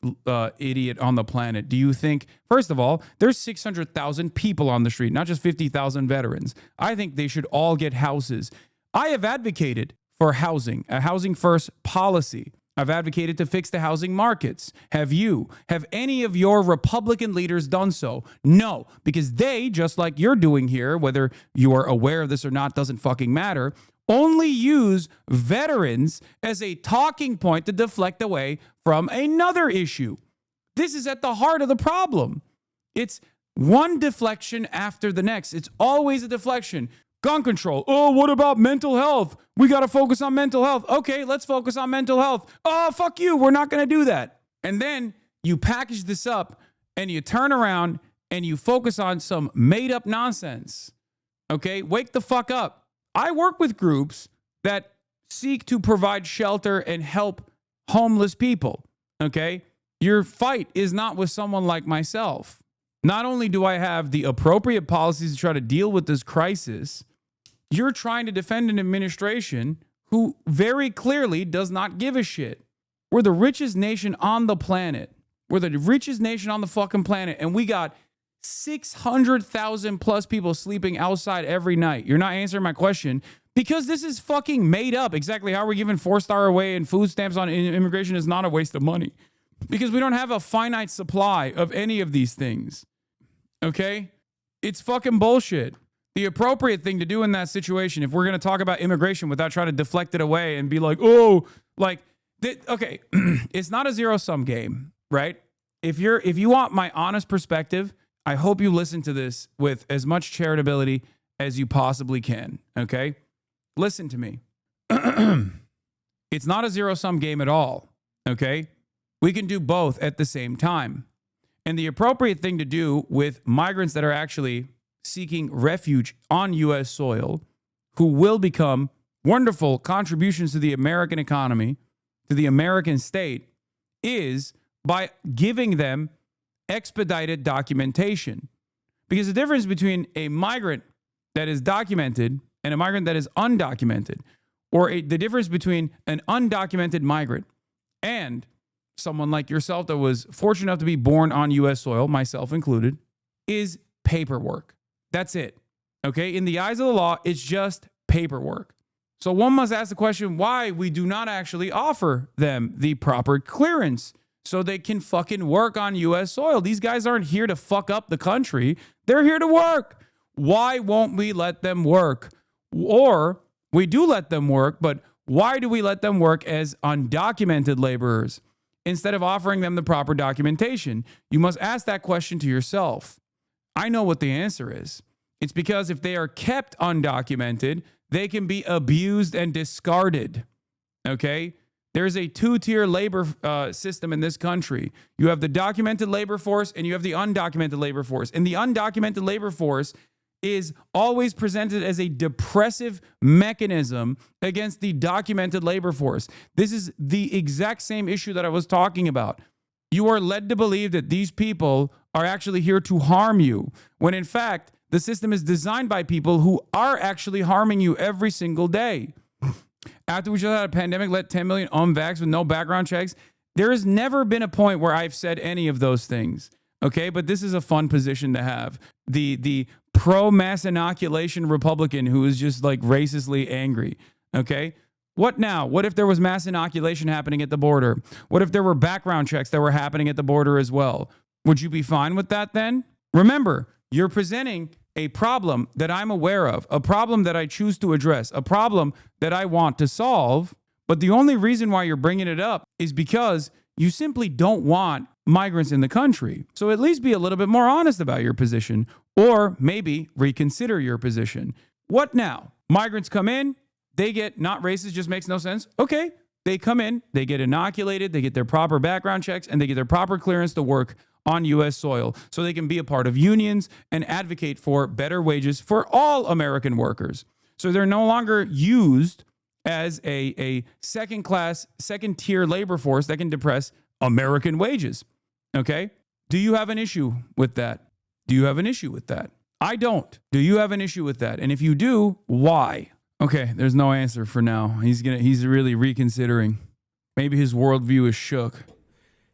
idiot on the planet. Do you think, first of all, there's 600,000 people on the street, not just 50,000 veterans. I think they should all get houses. I have advocated for housing, a housing first policy. I've advocated to fix the housing markets. Have you? Have any of your Republican leaders done so? No, because they, just like you're doing here, whether you are aware of this or not, doesn't fucking matter, only use veterans as a talking point to deflect away from another issue. This is at the heart of the problem. It's one deflection after the next. It's always a deflection. Gun control. Oh, what about mental health? We got to focus on mental health. Okay, let's focus on mental health. Oh, fuck you. We're not going to do that. And then you package this up and you turn around and you focus on some made up nonsense. Okay, wake the fuck up. I work with groups that seek to provide shelter and help homeless people. Okay, your fight is not with someone like myself. Not only do I have the appropriate policies to try to deal with this crisis, you're trying to defend an administration who very clearly does not give a shit. We're the richest nation on the planet. We're the richest nation on the fucking planet. And we got 600,000 plus people sleeping outside every night. You're not answering my question because this is fucking made up. Exactly how we're giving 4-star away and food stamps on immigration is not a waste of money because we don't have a finite supply of any of these things. Okay? It's fucking bullshit. The appropriate thing to do in that situation, if we're going to talk about immigration without trying to deflect it away and be like, oh, like, okay, it's not a zero-sum game, right? If you want my honest perspective, I hope you listen to this with as much charitability as you possibly can, okay? Listen to me. It's not a zero-sum game at all, okay? We can do both at the same time. And the appropriate thing to do with migrants that are actually seeking refuge on U.S. soil, who will become wonderful contributions to the American economy, to the American state, is by giving them expedited documentation. Because the difference between a migrant that is documented and a migrant that is undocumented, or the difference between an undocumented migrant and someone like yourself that was fortunate enough to be born on U.S. soil, myself included, is paperwork. That's it. Okay? In the eyes of the law, it's just paperwork. So one must ask the question why we do not actually offer them the proper clearance so they can fucking work on U.S. soil. These guys aren't here to fuck up the country. They're here to work. Why won't we let them work? Or we do let them work, but why do we let them work as undocumented laborers instead of offering them the proper documentation? You must ask that question to yourself. I know what the answer is. It's because if they are kept undocumented, they can be abused and discarded. Okay? There's a two-tier labor system in this country. You have the documented labor force and you have the undocumented labor force. And the undocumented labor force is always presented as a depressive mechanism against the documented labor force. This is the exact same issue that I was talking about. You are led to believe that these people are actually here to harm you, when in fact, the system is designed by people who are actually harming you every single day. After we just had a pandemic, let 10 million unvaxxed with no background checks. There has never been a point where I've said any of those things. Okay, but this is a fun position to have. The pro-mass inoculation Republican who is just like racistly angry. Okay, what now? What if there was mass inoculation happening at the border? What if there were background checks that were happening at the border as well? Would you be fine with that then? Remember, you're presenting a problem that I'm aware of, a problem that I choose to address, a problem that I want to solve. But the only reason why you're bringing it up is because you simply don't want migrants in the country. So at least be a little bit more honest about your position, or maybe reconsider your position. What now? Migrants come in, they get not racist, just makes no sense. Okay, they come in, they get inoculated, they get their proper background checks, and they get their proper clearance to work on U.S. soil so they can be a part of unions and advocate for better wages for all American workers. So they're no longer used as a second class, second tier labor force that can depress American wages. Okay? Do you have an issue with that? Do you have an issue with that? I don't. Do you have an issue with that? And if you do, why? Okay, there's no answer for now. He's really reconsidering. Maybe his worldview is shook.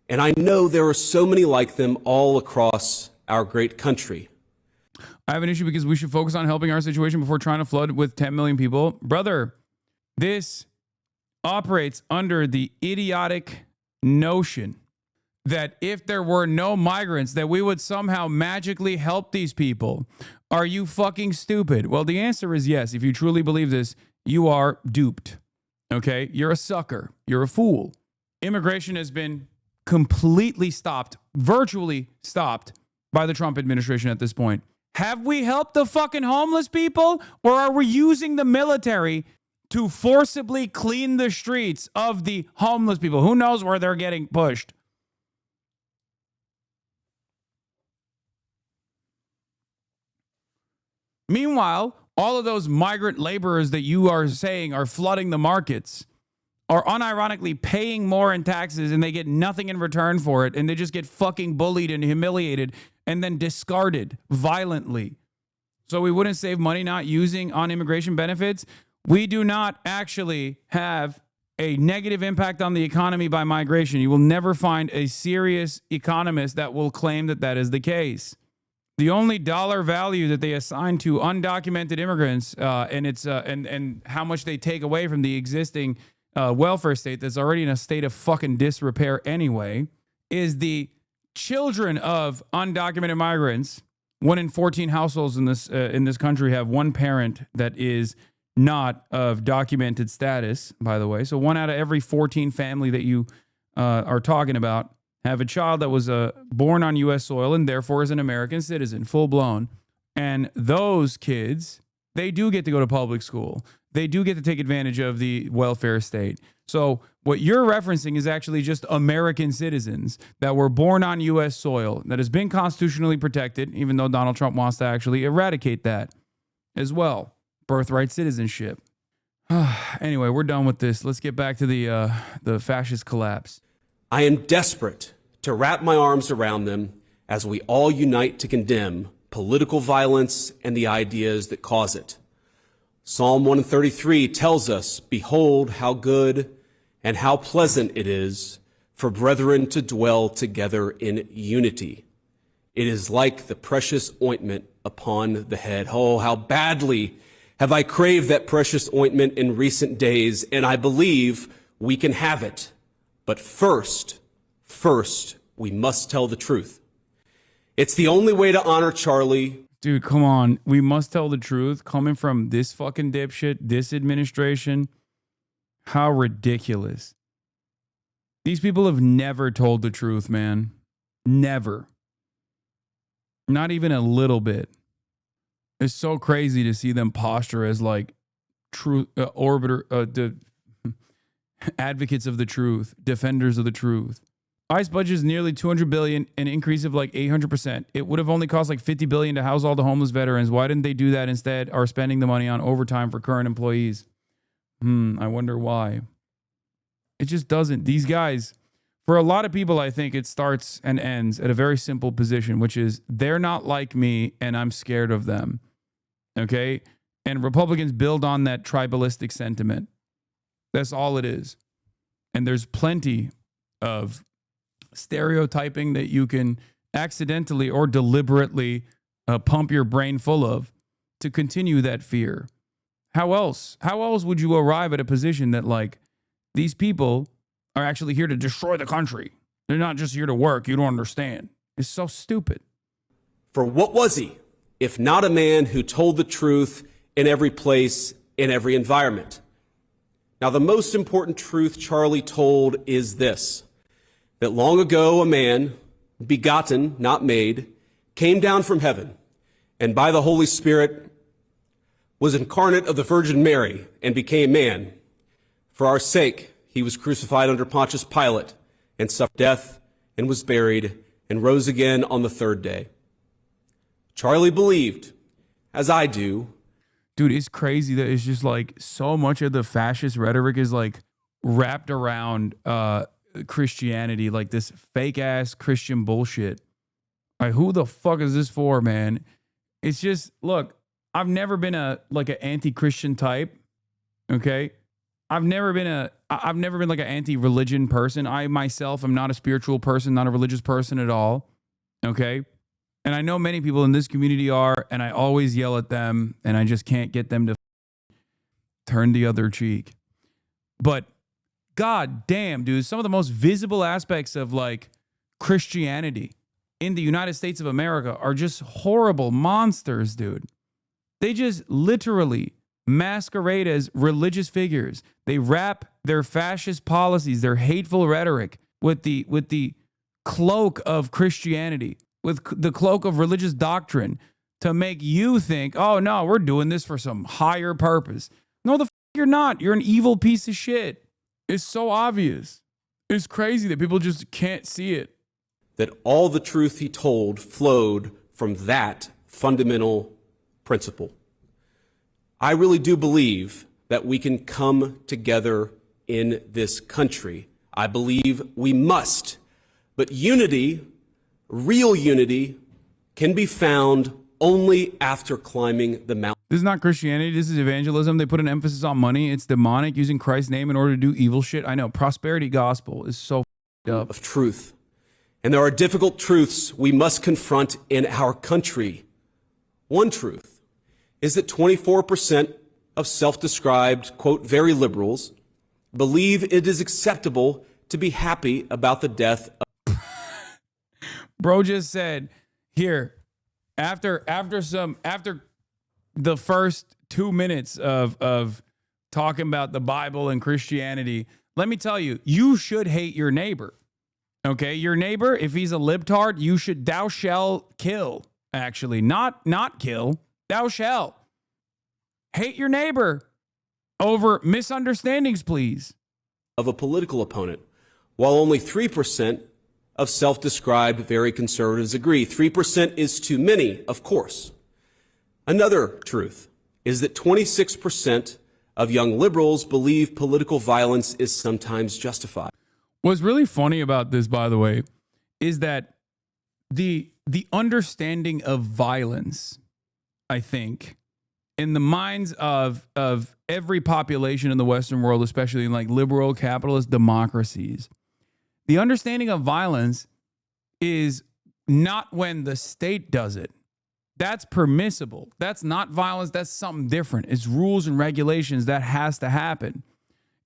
And I know there are so many like them all across our great country. I have an issue because we should focus on helping our situation before trying to flood with 10 million people. Brother, this operates under the idiotic notion that if there were no migrants, that we would somehow magically help these people. Are you fucking stupid? Well, the answer is yes. If you truly believe this, you are duped. Okay? You're a sucker. You're a fool. Immigration has been completely stopped, virtually stopped by the Trump administration at this point. Have we helped the fucking homeless people, or are we using the military to forcibly clean the streets of the homeless people? Who knows where they're getting pushed? Meanwhile, all of those migrant laborers that you are saying are flooding the markets are unironically paying more in taxes, and they get nothing in return for it, and they just get fucking bullied and humiliated and then discarded violently. So we wouldn't save money not using on immigration benefits. We do not actually have a negative impact on the economy by migration. You will never find a serious economist that will claim that that is the case. The only dollar value that they assign to undocumented immigrants and how much they take away from the existing welfare state that's already in a state of fucking disrepair anyway is the children of undocumented migrants. 1 in 14 households in this country have one parent that is not of documented status, by the way. So 1 out of every 14 family that you are talking about have a child that was born on U.S. soil and therefore is an American citizen, full blown. And those kids, they do get to go to public school. They do get to take advantage of the welfare state. So what you're referencing is actually just American citizens that were born on U.S. soil that has been constitutionally protected, even though Donald Trump wants to actually eradicate that as well. Birthright citizenship. Anyway, we're done with this. Let's get back to the fascist collapse. I am desperate to wrap my arms around them as we all unite to condemn political violence and the ideas that cause it. Psalm 133 tells us, "Behold how good and how pleasant it is for brethren to dwell together in unity. It is like the precious ointment upon the head." Oh, how badly have I craved that precious ointment in recent days, and I believe we can have it. But first, we must tell the truth. It's the only way to honor Charlie. Dude, come on. We must tell the truth. Coming from this fucking dipshit, this administration. How ridiculous. These people have never told the truth, man. Never. Not even a little bit. It's so crazy to see them posture as like truth advocates of the truth, defenders of the truth. ICE budget is nearly $200 billion, an increase of like 800%. It would have only cost like $50 billion to house all the homeless veterans. Why didn't they do that instead? Are spending the money on overtime for current employees? I wonder why. It just doesn't. These guys, for a lot of people, I think it starts and ends at a very simple position, which is they're not like me and I'm scared of them. Okay? And Republicans build on that tribalistic sentiment. That's all it is. And there's plenty of stereotyping that you can accidentally or deliberately pump your brain full of to continue that fear. How else would you arrive at a position that like these people are actually here to destroy the country? They're not just here to work. You don't understand. It's so stupid. For what was he, if not a man who told the truth in every place, in every environment? Now, the most important truth Charlie told is this, that long ago a man, begotten, not made, came down from heaven, and by the Holy Spirit was incarnate of the Virgin Mary and became man. For our sake, he was crucified under Pontius Pilate and suffered death and was buried and rose again on the third day. Charlie believed, as I do, dude, it's crazy that it's just like so much of the fascist rhetoric is like wrapped around Christianity, like this fake ass Christian bullshit. Like, who the fuck is this for, man? It's just, look, I've never been an anti-Christian type. Okay. I've never been like an anti-religion person. I myself am not a spiritual person, not a religious person at all. Okay. And I know many people in this community are, and I always yell at them, and I just can't get them to turn the other cheek. But god damn, dude, some of the most visible aspects of like Christianity in the United States of America are just horrible monsters, dude. They just literally masquerade as religious figures. They wrap their fascist policies, their hateful rhetoric with the cloak of Christianity, with the cloak of religious doctrine to make you think, oh no, we're doing this for some higher purpose. No, the fuck you're not. You're an evil piece of shit. It's so obvious. It's crazy that people just can't see it. That all the truth he told flowed from that fundamental principle. I really do believe that we can come together in this country. I believe we must. But unity, real unity, can be found only after climbing the mountain. This is not Christianity. This is evangelism. They put an emphasis on money. It's demonic, using Christ's name in order to do evil shit. I know. Prosperity gospel is so f***ed up. Of truth. And there are difficult truths we must confront in our country. One truth is that 24% of self-described, quote, very liberals believe it is acceptable to be happy about the death of... Bro just said, here, after the first 2 minutes of talking about the Bible and Christianity, let me tell you, you should hate your neighbor. Okay, your neighbor, if he's a libtard, thou shall kill. Actually, not kill. Thou shall hate your neighbor over misunderstandings, please. Of a political opponent, while only 3% of self-described very conservatives agree. 3% is too many, of course. Another truth is that 26% of young liberals believe political violence is sometimes justified. What's really funny about this, by the way, is that the understanding of violence, I think, in the minds of every population in the Western world, especially in like liberal capitalist democracies, the understanding of violence is not when the state does it. That's permissible. That's not violence. That's something different. It's rules and regulations that has to happen.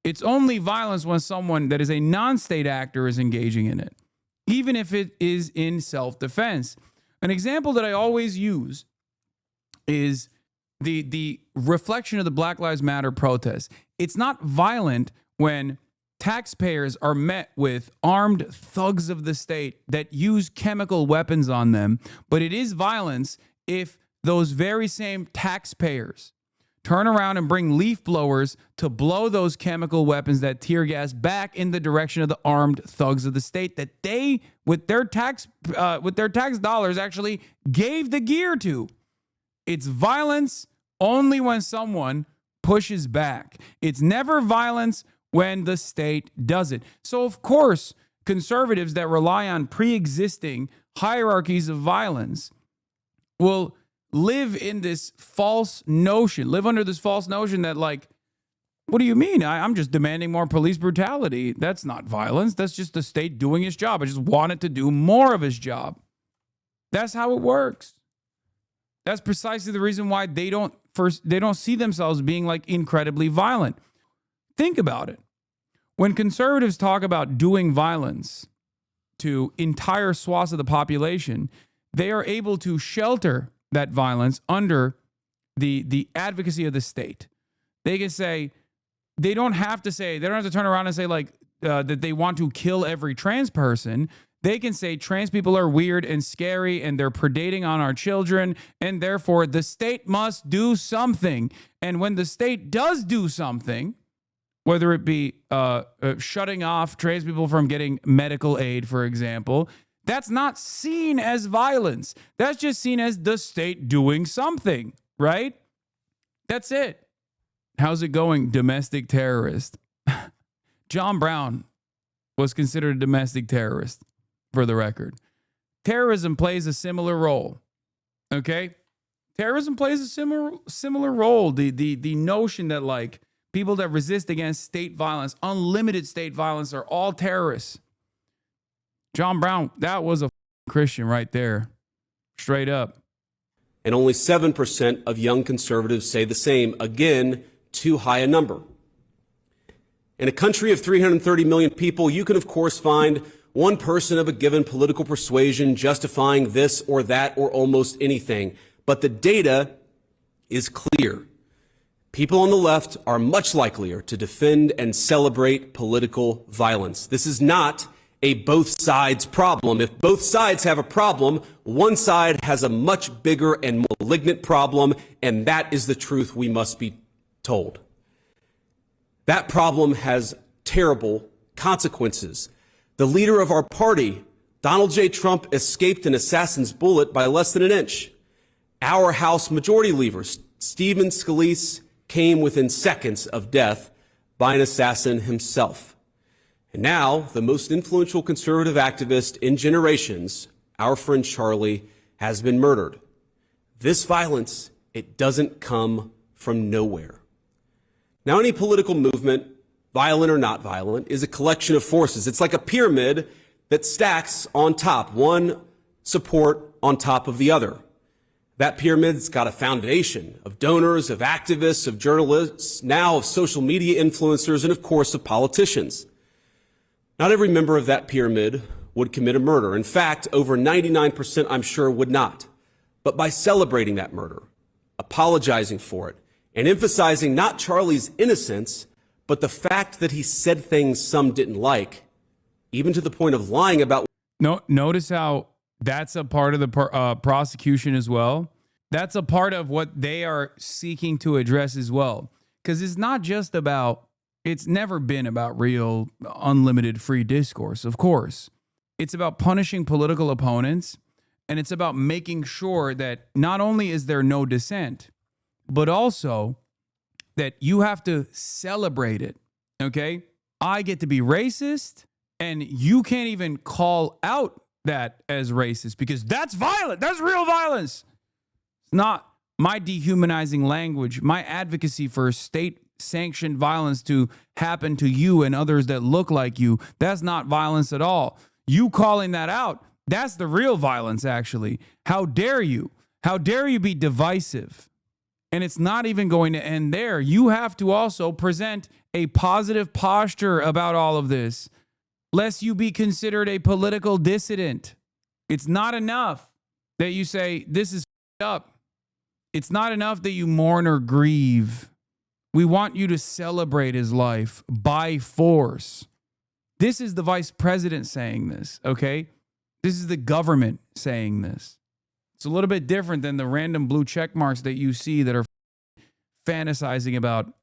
It's only violence when someone that is a non-state actor is engaging in it, even if it is in self-defense. An example that I always use is the reflection of the Black Lives Matter protests. It's not violent when taxpayers are met with armed thugs of the state that use chemical weapons on them, but it is violence if those very same taxpayers turn around and bring leaf blowers to blow those chemical weapons, that tear gas, back in the direction of the armed thugs of the state that they, with their tax dollars, actually gave the gear to. It's violence only when someone pushes back. It's never violence when the state does it. So, of course, conservatives that rely on pre-existing hierarchies of violence will live under this false notion that, like, what do you mean? I'm just demanding more police brutality. That's not violence. That's just the state doing its job. I just want it to do more of its job. That's how it works. That's precisely the reason why they don't see themselves being like incredibly violent. Think about it. When conservatives talk about doing violence to entire swaths of the population, they are able to shelter that violence under the advocacy of the state. They can say, they don't have to turn around and say like that they want to kill every trans person. They can say trans people are weird and scary and they're predating on our children, and therefore the state must do something. And when the state does do something, whether it be shutting off trans people from getting medical aid, for example, that's not seen as violence. That's just seen as the state doing something, right? That's it. How's it going? Domestic terrorist. John Brown was considered a domestic terrorist, for the record. Terrorism plays a similar role. Okay? Terrorism plays a similar role. The notion that like people that resist against state violence, unlimited state violence, are all terrorists. John Brown, that was a Christian right there. Straight up. And only 7% of young conservatives say the same. Again, too high a number. In a country of 330 million people, you can, of course, find one person of a given political persuasion justifying this or that or almost anything. But the data is clear. People on the left are much likelier to defend and celebrate political violence. This is not a both sides problem. If both sides have a problem, one side has a much bigger and malignant problem, and that is the truth we must be told. That problem has terrible consequences. The leader of our party, Donald J. Trump, escaped an assassin's bullet by less than an inch. Our House Majority Leader, Stephen Scalise, came within seconds of death by an assassin himself. And now, the most influential conservative activist in generations, our friend Charlie, has been murdered. This violence, it doesn't come from nowhere. Now, any political movement, violent or not violent, is a collection of forces. It's like a pyramid that stacks on top, one support on top of the other. That pyramid's got a foundation of donors, of activists, of journalists, now of social media influencers, and of course of politicians. Not every member of that pyramid would commit a murder. In fact, over 99%, I'm sure, would not. But by celebrating that murder, apologizing for it, and emphasizing not Charlie's innocence, but the fact that he said things some didn't like, even to the point of lying about. No, notice how that's a part of the prosecution as well. That's a part of what they are seeking to address as well. Because it's not just about, it's never been about real unlimited free discourse, of course. It's about punishing political opponents, and it's about making sure that not only is there no dissent, but also that you have to celebrate it, okay? I get to be racist, and you can't even call out that as racist because that's violent. That's real violence. It's not my dehumanizing language, my advocacy for state-sanctioned violence to happen to you and others that look like you. That's not violence at all. You calling that out, that's the real violence, actually. How dare you? How dare you be divisive? And it's not even going to end there. You have to also present a positive posture about all of this, lest you be considered a political dissident. It's not enough that you say, this is up. It's not enough that you mourn or grieve. We want you to celebrate his life by force. This is the vice president saying this, okay? This is the government saying this. It's a little bit different than the random blue check marks that you see that are fantasizing about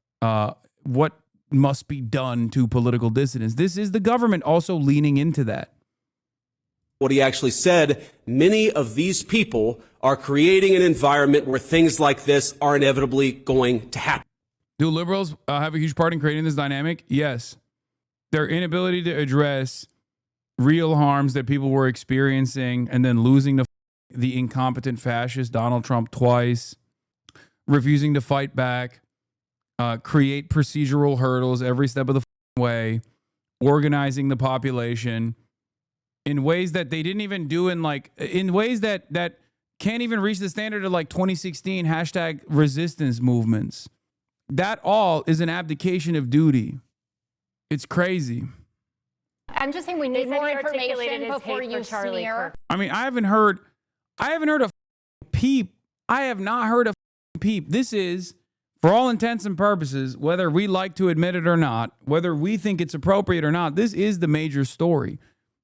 what must be done to political dissidents. This is the government also leaning into that. What he actually said, many of these people are creating an environment where things like this are inevitably going to happen. Do liberals have a huge part in creating this dynamic? Yes. Their inability to address real harms that people were experiencing and then losing the incompetent fascist Donald Trump twice, refusing to fight back, create procedural hurdles every step of the way, organizing the population in ways that they didn't even do in ways that can't even reach the standard of like 2016 hashtag resistance movements. That all is an abdication of duty. It's crazy. I'm just saying we need more information before you smear. I mean, I haven't heard a peep. I have not heard a peep. This is, for all intents and purposes, whether we like to admit it or not, whether we think it's appropriate or not, this is the major story.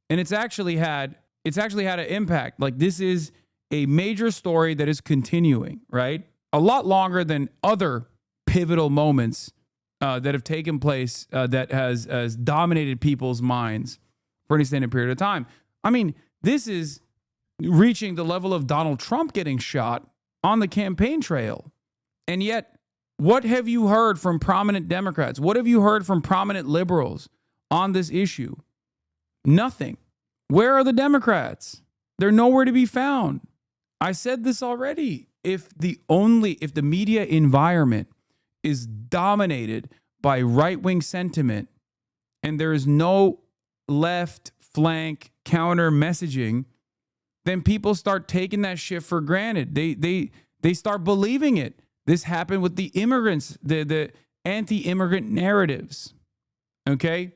And it's actually had an impact. Like, this is a major story that is continuing, right? A lot longer than other pivotal moments that have taken place that has dominated people's minds for an extended period of time. I mean, this is reaching the level of Donald Trump getting shot on the campaign trail. And yet What have you heard from prominent Democrats? What have you heard from prominent liberals on this issue? Nothing. Where are the Democrats? They're nowhere to be found. I said this already. If the media environment is dominated by right-wing sentiment and there is no left flank counter messaging, then people start taking that shit for granted. They start believing it. This happened with the immigrants, the anti-immigrant narratives. Okay?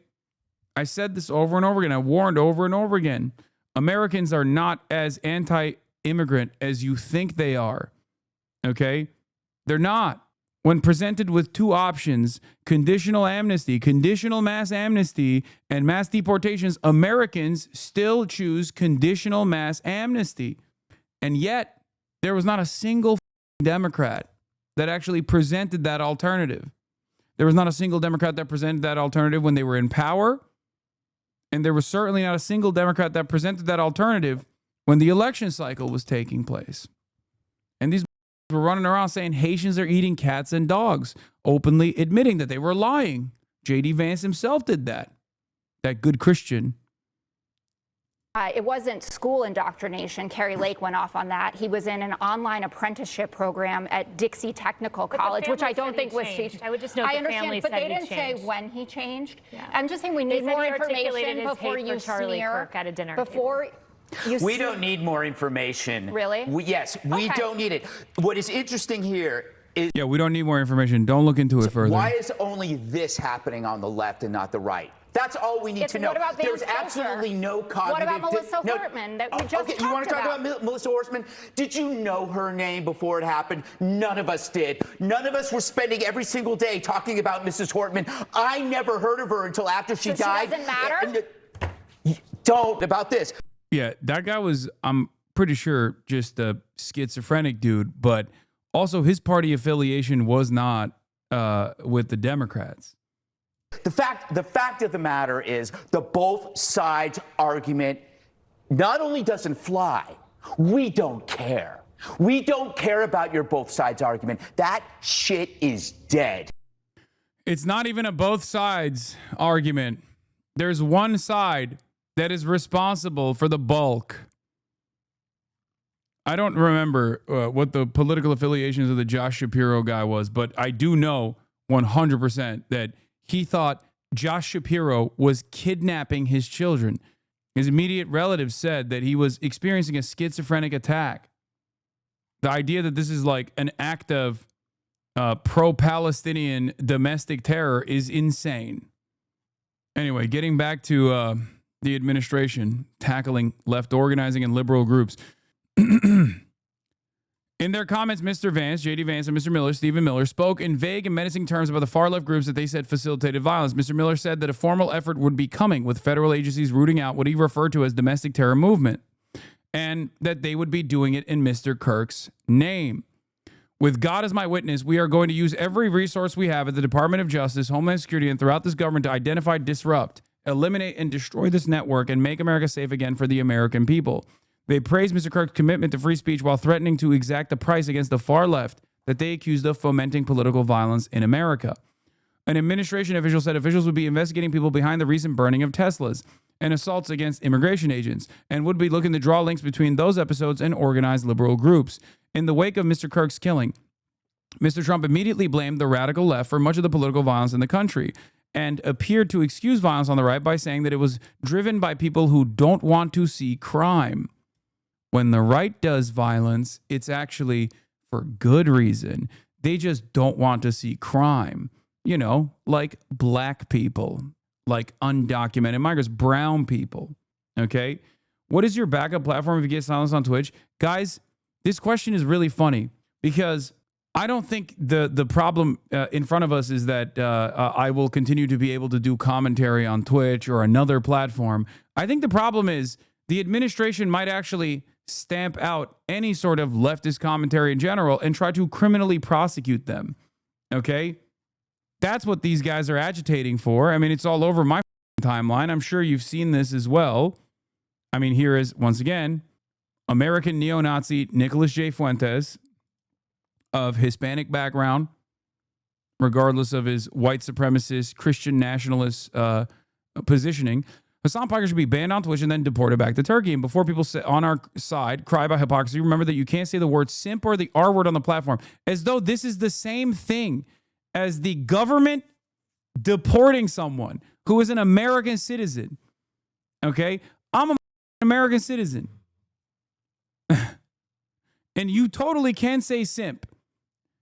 I said this over and over again. I warned over and over again. Americans are not as anti-immigrant as you think they are. Okay? They're not. When presented with two options, conditional amnesty, conditional mass amnesty, and mass deportations, Americans still choose conditional mass amnesty. And yet, there was not a single Democrat that actually presented that alternative. There was not a single Democrat that presented that alternative when they were in power. And there was certainly not a single Democrat that presented that alternative when the election cycle was taking place. And these were running around saying Haitians are eating cats and dogs, openly admitting that they were lying. JD Vance himself did that. That good Christian. It wasn't school indoctrination. Kerry Lake went off on that. He was in an online apprenticeship program at Dixie Technical College, which I don't think was changed. I would just note I the understand, family but said they he didn't say changed. when he changed. Yeah. I'm just saying we need more information before you Charlie smear. Kirk at a dinner Before we don't need more information. Really? Yes, we don't need it. What is interesting here is... Yeah, we don't need more information. Don't look into it further. Why is only this happening on the left and not the right? That's all we need to know. What about Vance There's absolutely no cognitive... What about Melissa Hortman that we just talked you want to talk about? Melissa Hortman? Did you know her name before it happened? None of us did. None of us were spending every single day talking about Mrs. Hortman. I never heard of her until after she died. She doesn't matter? Don't about this. Yeah, that guy was, I'm pretty sure, just a schizophrenic dude, but also his party affiliation was not with the Democrats. The fact of the matter is the both sides argument not only doesn't fly, we don't care. We don't care about your both sides argument. That shit is dead. It's not even a both sides argument. There's one side that is responsible for the bulk. I don't remember what the political affiliations of the Josh Shapiro guy was, but I do know 100% that he thought Josh Shapiro was kidnapping his children. His immediate relatives said that he was experiencing a schizophrenic attack. The idea that this is like an act of pro-Palestinian domestic terror is insane. Anyway, getting back to the administration tackling left organizing and liberal groups. In their comments, Mr. Vance, JD Vance, and Mr. Miller, Stephen Miller, spoke in vague and menacing terms about the far-left groups that they said facilitated violence. Mr. Miller said that a formal effort would be coming with federal agencies rooting out what he referred to as domestic terror movement, and that they would be doing it in Mr. Kirk's name. With God as my witness, we are going to use every resource we have at the Department of Justice, Homeland Security, and throughout this government to identify, disrupt, eliminate, and destroy this network and make America safe again for the American people. They praised Mr. Kirk's commitment to free speech while threatening to exact a price against the far left that they accused of fomenting political violence in America. An administration official said officials would be investigating people behind the recent burning of Teslas and assaults against immigration agents, and would be looking to draw links between those episodes and organized liberal groups. In the wake of Mr. Kirk's killing, Mr. Trump immediately blamed the radical left for much of the political violence in the country, and appeared to excuse violence on the right by saying that it was driven by people who don't want to see crime. When the right does violence, it's actually for good reason. They just don't want to see crime. You know, like black people, like undocumented migrants, brown people. Okay? What is your backup platform if you get silenced on Twitch? Guys, this question is really funny because I don't think the problem in front of us is that I will continue to be able to do commentary on Twitch or another platform. I think the problem is the administration might actually stamp out any sort of leftist commentary in general and try to criminally prosecute them. Okay? That's what these guys are agitating for. I mean, it's all over my timeline. I'm sure you've seen this as well. I mean, here is, once again, American neo-Nazi Nicholas J. Fuentes of Hispanic background, regardless of his white supremacist, Christian nationalist positioning. Hasan Piker should be banned on Twitch and then deported back to Turkey. And before people say, on our side cry about hypocrisy, remember that you can't say the word simp or the R word on the platform, as though this is the same thing as the government deporting someone who is an American citizen. Okay? I'm an American citizen. And you totally can say simp.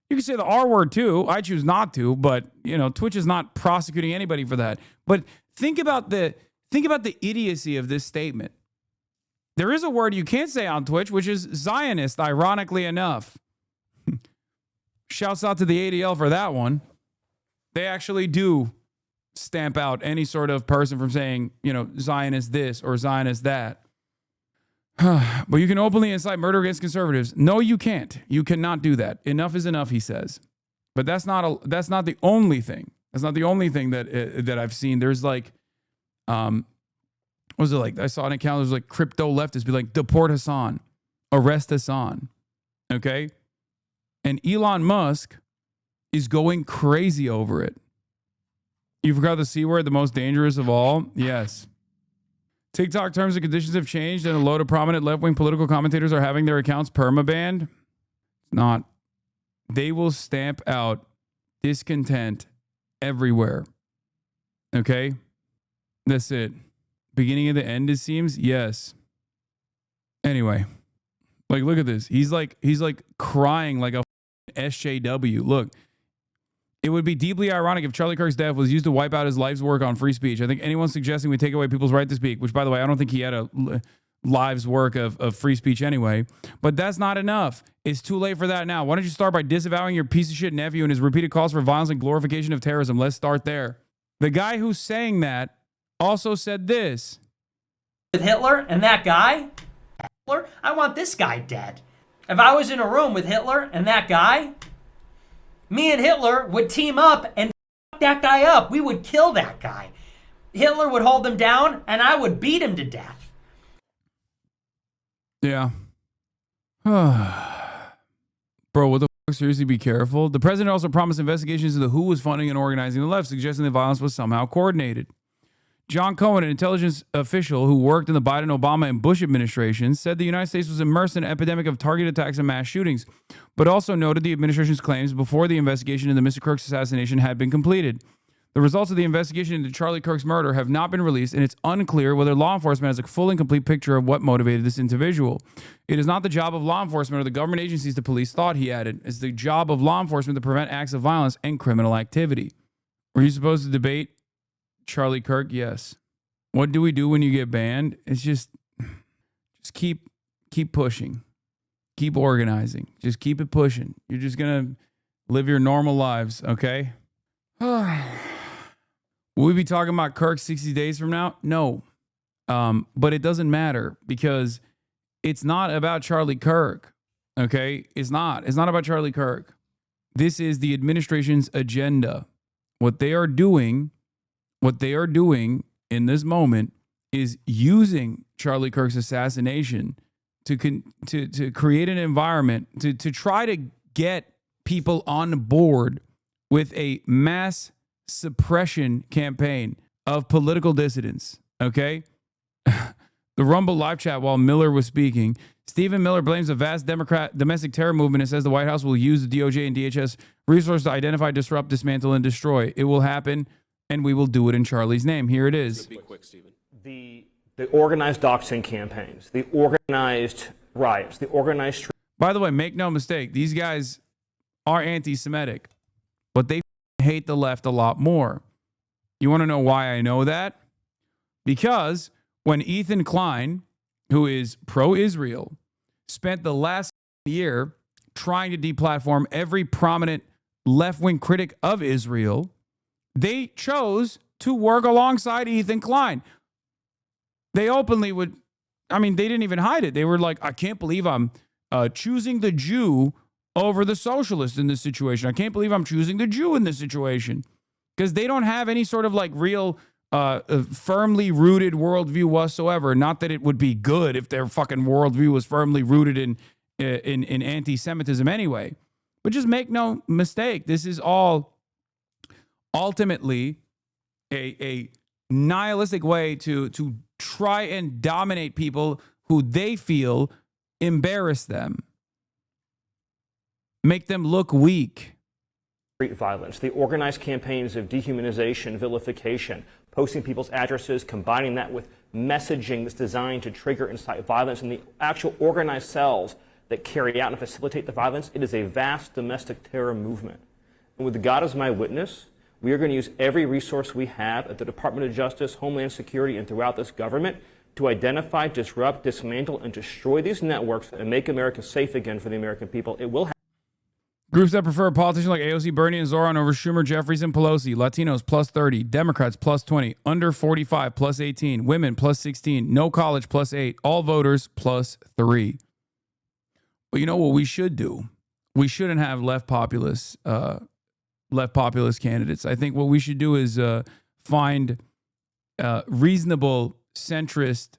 You can say the R word too. I choose not to, but you know, Twitch is not prosecuting anybody for that. But think about the idiocy of this statement. There is a word you can't say on Twitch, which is Zionist, ironically enough. Shouts out to the ADL for that one. They actually do stamp out any sort of person from saying, you know, Zionist this or Zionist that. But you can openly incite murder against conservatives. No, you can't. You cannot do that. Enough is enough, he says. But that's not the only thing. That's not the only thing that I've seen. There's like, what was it like? I saw an account that was like crypto leftists be like, deport Hasan, arrest Hasan. Okay? And Elon Musk is going crazy over it. You forgot the C word, the most dangerous of all? Yes. TikTok terms and conditions have changed, and a load of prominent left-wing political commentators are having their accounts permabanned. Not. They will stamp out discontent everywhere. Okay? That's it. Beginning of the end, it seems? Yes. Anyway. Like, look at this. He's like crying like a SJW. Look. It would be deeply ironic if Charlie Kirk's death was used to wipe out his life's work on free speech. I think anyone suggesting we take away people's right to speak, which, by the way, I don't think he had a life's work of free speech anyway, but that's not enough. It's too late for that now. Why don't you start by disavowing your piece of shit nephew and his repeated calls for violence and glorification of terrorism? Let's start there. The guy who's saying that also said this. With Hitler and that guy, Hitler, I want this guy dead. If I was in a room with Hitler and that guy, me and Hitler would team up and fuck that guy up. We would kill that guy. Hitler would hold him down, and I would beat him to death. Yeah. Bro, what the fuck? Seriously, be careful. The president also promised investigations into who was funding and organizing the left, suggesting the violence was somehow coordinated. John Cohen, an intelligence official who worked in the Biden, Obama, and Bush administrations, said the United States was immersed in an epidemic of targeted attacks and mass shootings, but also noted the administration's claims before the investigation into Mr. Kirk's assassination had been completed. The results of the investigation into Charlie Kirk's murder have not been released, and it's unclear whether law enforcement has a full and complete picture of what motivated this individual. It is not the job of law enforcement or the government agencies to police thought, he added. It's the job of law enforcement to prevent acts of violence and criminal activity. Were you supposed to debate Charlie Kirk? Yes. What do we do when you get banned? It's just keep pushing. Keep organizing. Just keep it pushing. You're just going to live your normal lives, okay? Will we be talking about Kirk 60 days from now? No. But it doesn't matter because it's not about Charlie Kirk, okay? It's not. It's not about Charlie Kirk. This is the administration's agenda. What they are doing in this moment is using Charlie Kirk's assassination to create an environment to try to get people on board with a mass suppression campaign of political dissidents. Okay. The Rumble live chat while Miller was speaking. Stephen Miller blames the vast domestic terror movement and says the White House will use the DOJ and DHS resources to identify, disrupt, dismantle, and destroy. It will happen, and we will do it in Charlie's name. Here it is. Be quick, Stephen. The organized doxing campaigns, the organized riots, the organized... By the way, make no mistake, these guys are anti-Semitic, but they hate the left a lot more. You want to know why I know that? Because when Ethan Klein, who is pro-Israel, spent the last year trying to deplatform every prominent left-wing critic of Israel, they chose to work alongside Ethan Klein. They openly would, I mean, they didn't even hide it. They were like, I can't believe I'm choosing the Jew over the socialist in this situation. I can't believe I'm choosing the Jew in this situation. Because they don't have any sort of like real firmly rooted worldview whatsoever. Not that it would be good if their fucking worldview was firmly rooted in anti-Semitism anyway. But just make no mistake, this is all ultimately a nihilistic way to try and dominate people who they feel embarrass them, make them look weak. Street violence, the organized campaigns of dehumanization, vilification, posting people's addresses, combining that with messaging that's designed to trigger and incite violence, and the actual organized cells that carry out and facilitate the violence. It is a vast domestic terror movement. And with God as my witness, we are going to use every resource we have at the Department of Justice, Homeland Security, and throughout this government to identify, disrupt, dismantle, and destroy these networks and make America safe again for the American people. It will happen. Groups that prefer politicians like AOC, Bernie, and Zoran over Schumer, Jeffries, and Pelosi. Latinos plus 30. Democrats plus 20. Under 45 plus 18. Women plus 16. No college plus 8. All voters plus 3. But you know what we should do? We shouldn't have left populist candidates. I think what we should do is find reasonable, centrist,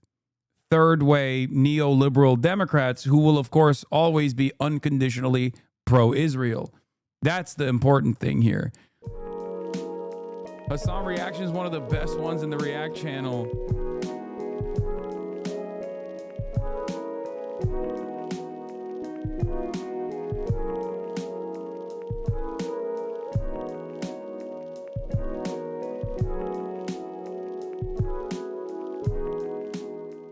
third-way, neoliberal Democrats who will, of course, always be unconditionally pro-Israel. That's the important thing here. Hasan Reactions, one of the best ones in the React channel.